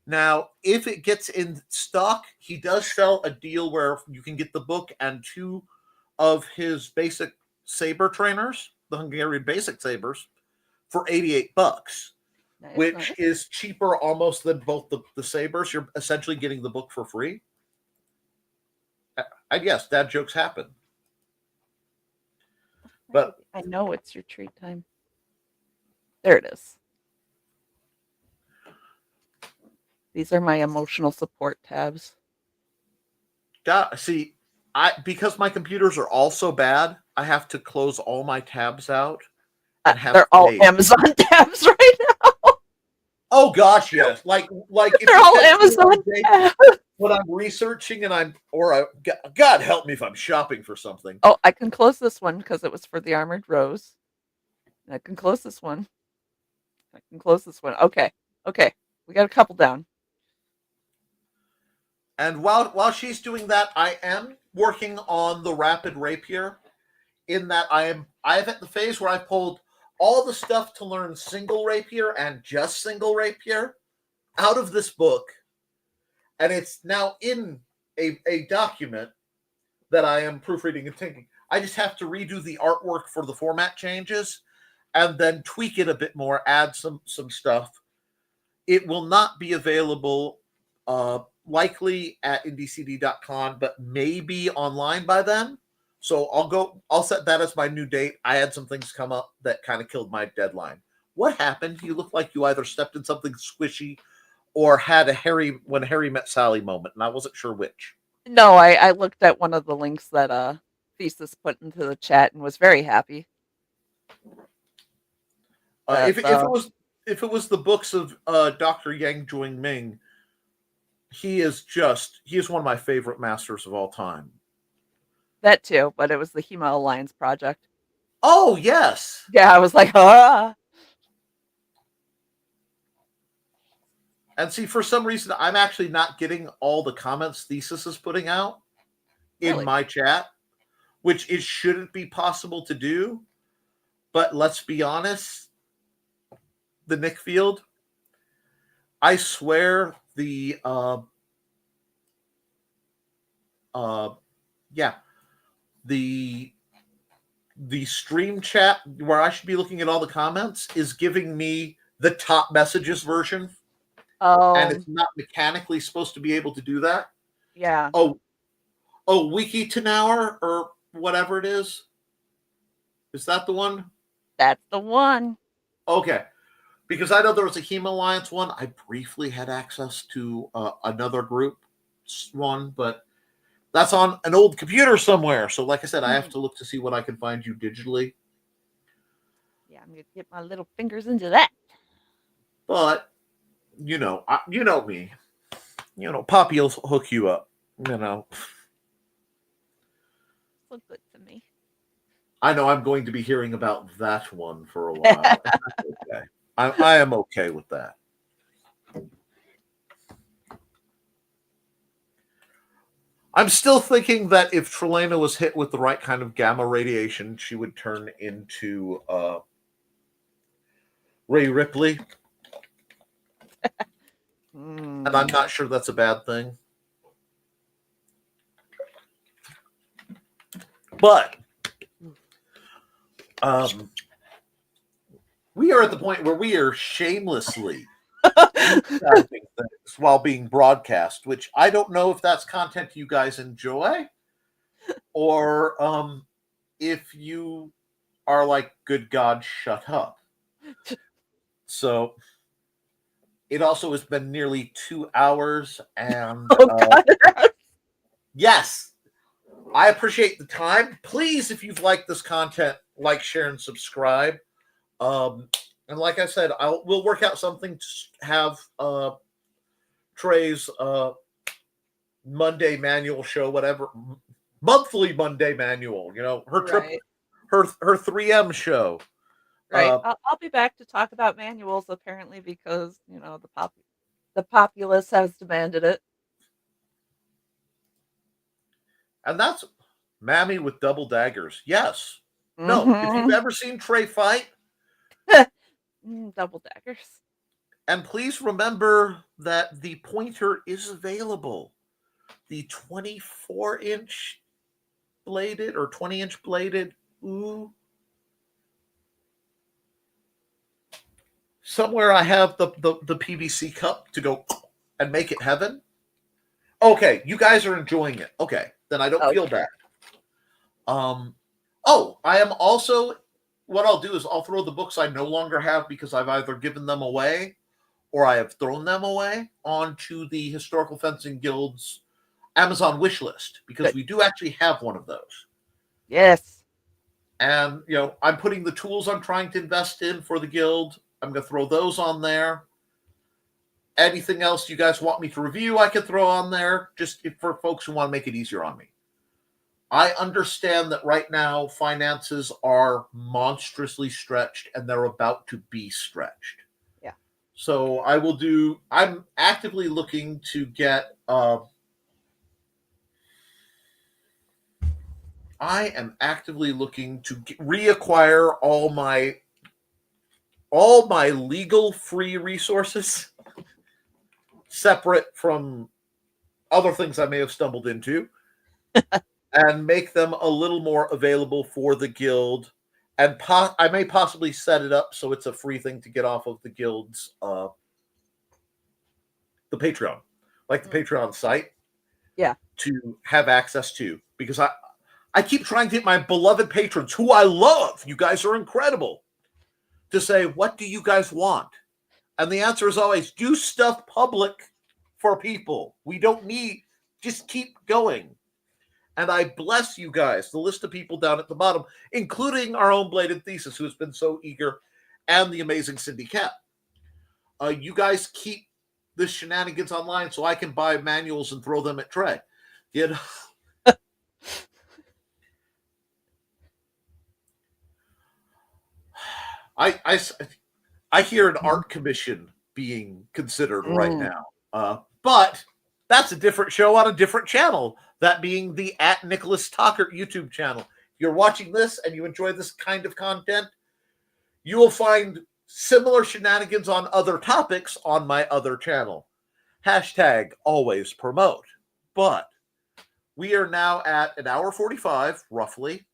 Now, if it gets in stock, he does sell a deal where you can get the book and 2 of his basic saber trainers, the Hungarian basic sabers, for $88, which is cheaper almost than both the sabers. You're essentially getting the book for free. I guess dad jokes happen. But I know it's your treat time. There it is. These are my emotional support tabs. See, because my computers are all so bad, I have to close all my tabs out. And have they're all Amazon tabs right now. Oh gosh, yes. Like if they're all Amazon tabs. When I'm researching and God help me if I'm shopping for something. Oh, I can close this one because it was for the Armored Rose. I can close this one. I can close this one. Okay. We got a couple down. And while she's doing that, I am working on the Rapid Rapier. In that I'm at the phase where I pulled all the stuff to learn single rapier and just single rapier out of this book. And it's now in a document that I am proofreading and thinking. I just have to redo the artwork for the format changes and then tweak it a bit more, add some stuff. It will not be available likely at IndieCD.com, but maybe online by then. So I'll set that as my new date. I had some things come up that kind of killed my deadline. What happened? You look like you either stepped in something squishy or had when Harry met Sally moment, and I wasn't sure which. No, I looked at one of the links that Thesis put into the chat and was very happy. If it was the books of Dr. Yang Juing Ming, he is one of my favorite masters of all time. That too, but it was the Hema Alliance project. Oh yes. Yeah, I was like, ah. And see, for some reason, I'm actually not getting all the comments Thesis is putting out in my chat, which it shouldn't be possible to do. But let's be honest, the Nick Field, I swear the stream chat where I should be looking at all the comments is giving me the top messages version. And it's not mechanically supposed to be able to do that. Yeah. Wiki Tenauer or whatever it is. Is that the one? That's the one. Okay. Because I know there was a Hema Alliance one. I briefly had access to another group one, but that's on an old computer somewhere. So like I said, I have to look to see what I can find you digitally. Yeah, I'm going to get my little fingers into that. But you know me. Poppy will hook you up. Look good to me. I know I'm going to be hearing about that one for a while. Okay. I am okay with that. I'm still thinking that if Trelena was hit with the right kind of gamma radiation, she would turn into Ray Ripley. And I'm not sure that's a bad thing. But we are at the point where we are shamelessly things while being broadcast, which I don't know if that's content you guys enjoy or if you are like, good God, shut up. So it also has been nearly 2 hours and yes, I appreciate the time. Please, if you've liked this content, like, share, and subscribe. And like I said, we'll work out something to have Trey's Monday manual show, whatever monthly Monday manual. You know, her trip, Right. her 3M show. Right. I'll be back to talk about manuals apparently because, the populace has demanded it. And that's Mammy with double daggers. Yes. No, if you've Mm-hmm. ever seen Trey fight, Double daggers. and please remember that the pointer is available. The 24-inch bladed or 20-inch bladed. Ooh. Somewhere I have the PVC cup to go and make it heaven. Okay, you guys are enjoying it. Okay, then I don't feel Okay. bad. Oh, I am also, what I'll do is I'll throw the books I no longer have because I've either given them away or I have thrown them away onto the Historical Fencing Guild's Amazon wish list because Good. we do actually have one of those. Yes. And, you know, I'm putting the tools I'm trying to invest in for the guild. I'm going to throw those on there. Anything else you guys want me to review, I can throw on there just for folks who want to make it easier on me. I understand that right now finances are monstrously stretched and they're about to be stretched. Yeah. So I'm actively looking to get, reacquire all my legal free resources separate from other things I may have stumbled into and make them a little more available for the guild. And I may possibly set it up so it's a free thing to get off of the guild's the Patreon, like the Patreon site. Yeah. To have access to, because I keep trying to get my beloved patrons, who I love, you guys are incredible, to say, what do you guys want? And the answer is always, do stuff public for people. We don't need, just keep going. And I bless you guys, the list of people down at the bottom, including our own Bladed Thesis, who has been so eager, and the amazing Cindy Cat. You guys keep this shenanigans online so I can buy manuals and throw them at Trey. You know? I hear an art commission being considered right now. But that's a different show on a different channel, that being the @Nicholas Talkert YouTube channel. If you're watching this and you enjoy this kind of content, you will find similar shenanigans on other topics on my other channel. #always promote. But we are now at an hour 45, roughly.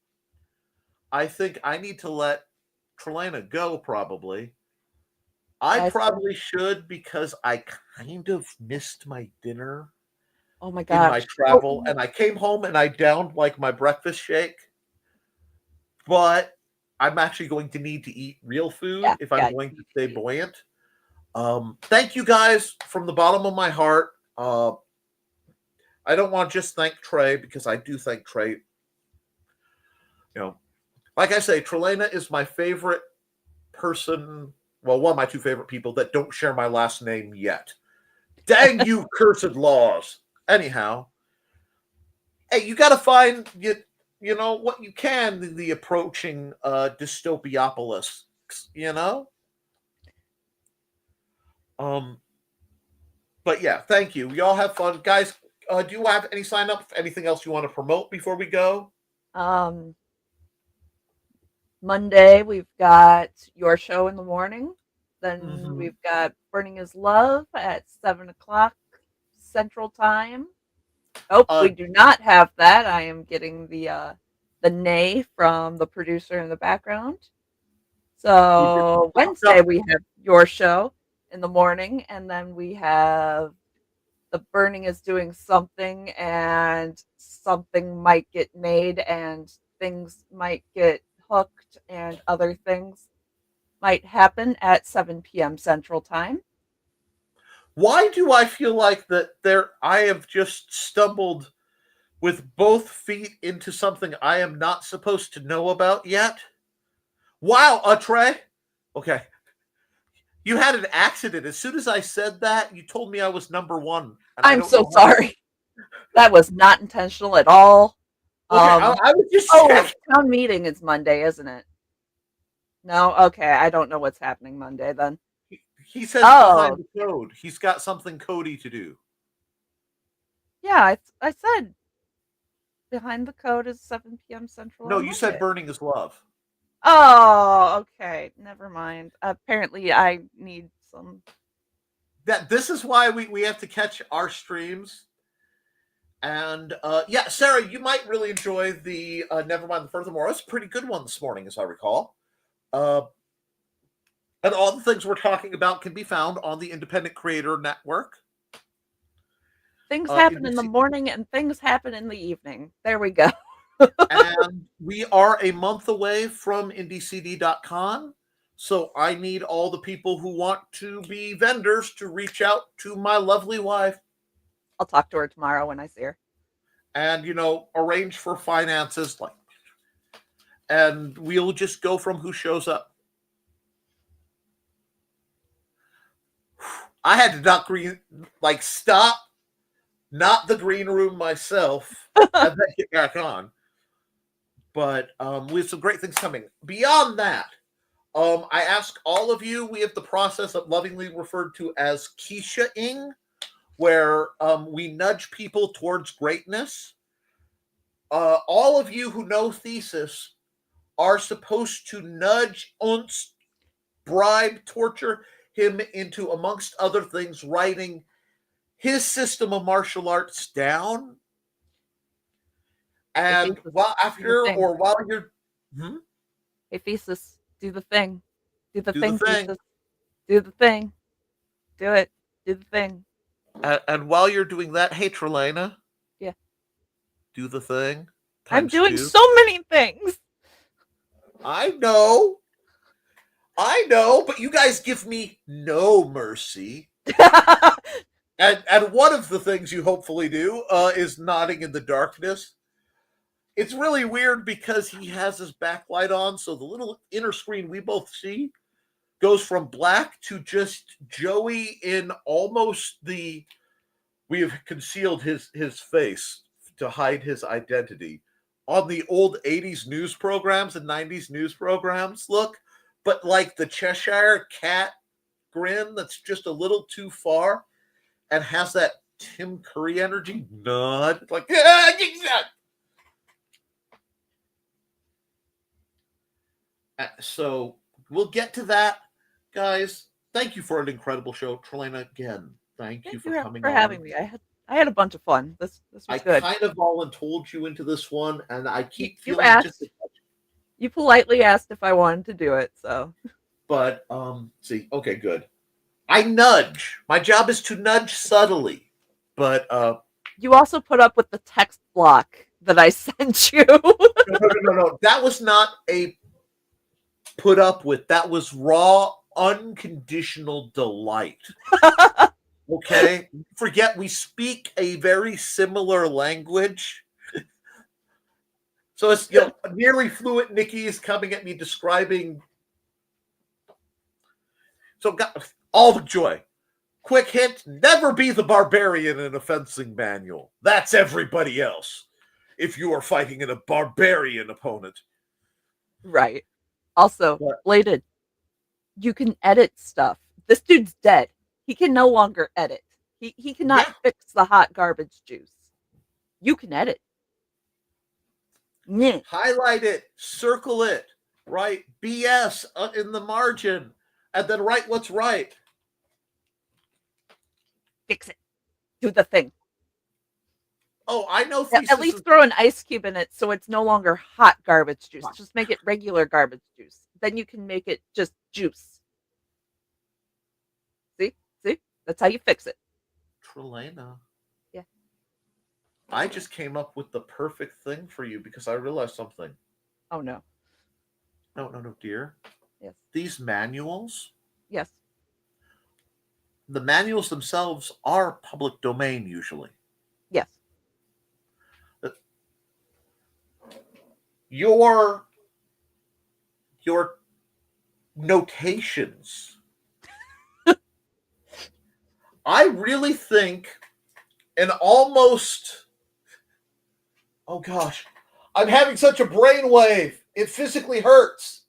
I think I need to let Trelena go, probably. I probably should, because I kind of missed my dinner. Oh my In gosh. my travel, and I came home and I downed like my breakfast shake. But I'm actually going to need to eat real food if I'm going to stay buoyant. Thank you guys from the bottom of my heart. I don't want to just thank Trey, because I do thank Trey. You know, like I say, Trelena is my favorite person. Well, one of my two favorite people that don't share my last name yet. Dang you, cursed laws. Anyhow, hey, you got to find you know what you can in the approaching dystopiopolis. You know. But yeah, thank you. We all have fun, guys. Do you have any sign up? Anything else you want to promote before we go? Monday we've got your show in the morning. Then we've got Burning Is Love at 7:00 Central Time. Oh, we do not have that. I am getting the nay from the producer in the background. So Wednesday we have your show in the morning, and then we have the Burning is doing something, and something might get made, and things might get hooked, and other things might happen at 7 p.m. Central Time. Why do I feel like that I have just stumbled with both feet into something I am not supposed to know about yet? Wow, Trey. Okay. You had an accident. As soon as I said that, you told me I was number one. I'm so sorry. That was not intentional at all. Okay, I was just checking. Town meeting is Monday, isn't it? No? Okay, I don't know what's happening Monday then. He says behind the code. He's got something Cody to do. Yeah, I said behind the code is 7 p.m. Central. No, you said burning is love. Oh, okay. Never mind. Apparently, I need some. This is why we have to catch our streams. And yeah, Sarah, you might really enjoy the Nevermind the Furthermore. It's a pretty good one this morning, as I recall. And all the things we're talking about can be found on the Independent Creator Network. Things happen in the morning and things happen in the evening. There we go. And we are a month away from IndieCD.com. So I need all the people who want to be vendors to reach out to my lovely wife. I'll talk to her tomorrow when I see her. And, arrange for finances. And we'll just go from who shows up. I had to stop, not the green room myself, and then get back on. But we have some great things coming. Beyond that, I ask all of you, we have the process of lovingly referred to as Keisha-ing, where we nudge people towards greatness. All of you who know Thesis are supposed to nudge, bribe, torture him into, amongst other things, writing his system of martial arts down. And while you're... Hey, Thesis, do the thing. Do the thing, thing. Thesis. Do the thing. Do it. Do the thing. And while you're doing that, hey, Trelena. Yeah. Do the thing. I'm doing so many things. I know, but you guys give me no mercy. and one of the things you hopefully do is nodding in the darkness. It's really weird because he has his backlight on, so the little inner screen we both see goes from black to just Joey in almost we have concealed his face to hide his identity. On the old 80s news programs and 90s news programs, look, but like the Cheshire Cat grin that's just a little too far and has that Tim Curry energy nod. Like, so we'll get to that, guys. Thank you for an incredible show. Trelena, again, thank you for coming on. Having me. I had a bunch of fun. This was good. I kind of volunteered you into this one, and I keep feeling just... You politely asked if I wanted to do it, so. But, see, okay, good. I nudge. My job is to nudge subtly, but... You also put up with the text block that I sent you. No. That was not a put up with. That was raw, unconditional delight. Okay? Forget, we speak a very similar language. So it's, nearly fluent Nikki is coming at me describing. So all the joy. Quick hint, never be the barbarian in a fencing manual. That's everybody else. If you are fighting a barbarian opponent. Right. Also, Bladed, you can edit stuff. This dude's dead. He can no longer edit. He cannot fix the hot garbage juice. You can edit. Highlight it, circle it, write BS in the margin, and then write what's right. Fix it. Do the thing. Oh, I know. At least throw an ice cube in it so it's no longer hot garbage juice. Just make it regular garbage juice. Then you can make it just juice. See? That's how you fix it. Trelena. Yeah. I just came up with the perfect thing for you because I realized something. Oh, no. No, dear. Yes. These manuals. Yes. The manuals themselves are public domain usually. Yes. Your notations. I really think an almost... Oh, gosh. I'm having such a brainwave. It physically hurts.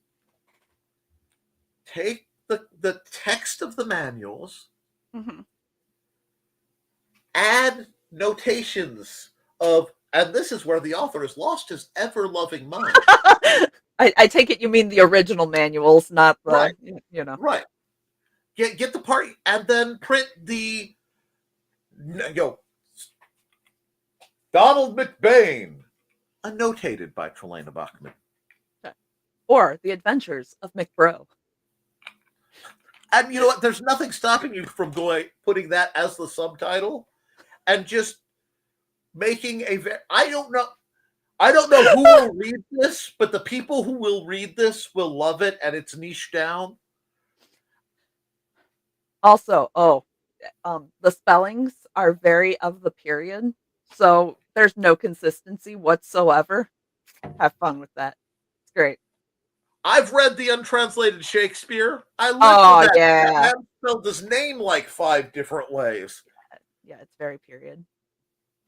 Take the text of the manuals, Mm-hmm. add notations of, and this is where the author has lost his ever-loving mind. I take it you mean the original manuals, not the, Right. you know. Right. Get the part, and then print the, Donald McBain, annotated by Trelana Bachman. Or The Adventures of McBro. And you know what? There's nothing stopping you from putting that as the subtitle, and just making I don't know who will read this, but the people who will read this will love it, and it's niche down. Also, the spellings are very of the period, so there's no consistency whatsoever. Have fun with that. It's great. I've read the untranslated Shakespeare. I lived Oh, with that. yeah. That man spelled his name like 5 different ways. Yeah, it's very period.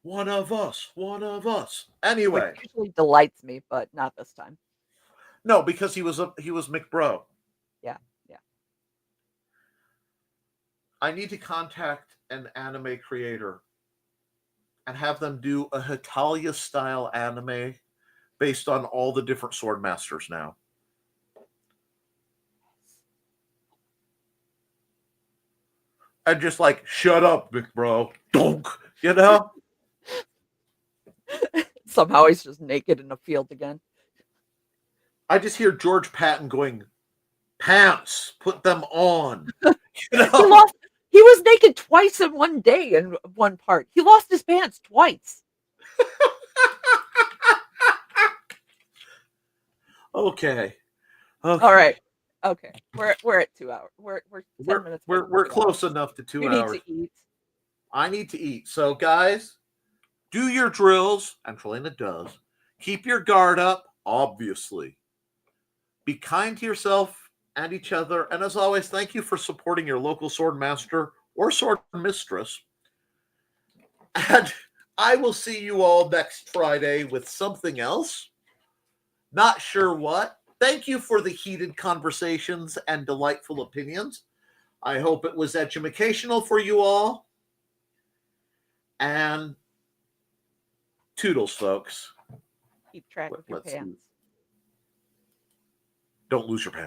One of us. Which Anyway, usually delights me, but not this time. no, because he was McBro. Yeah, yeah. I need to contact an anime creator and have them do a Hitalia style anime based on all the different sword masters now. And just like, shut up, McBro. Donk, you know? Somehow he's just naked in a field again. I just hear George Patton going, pants, put them on. You know? He was naked twice in one day in one part. He lost his pants twice. Okay. All right. Okay. We're at 2 hours. We're 10 minutes. We're close enough to 2 hours. You need to eat. I need to eat. So, guys, do your drills, and Trelana does. Keep your guard up, obviously. Be kind to yourself and each other. And as always, thank you for supporting your local sword master or sword mistress. And I will see you all next Friday with something else. Not sure what. Thank you for the heated conversations and delightful opinions. I hope it was educational for you all. And toodles, folks. Keep track of your pants. Don't lose your pants.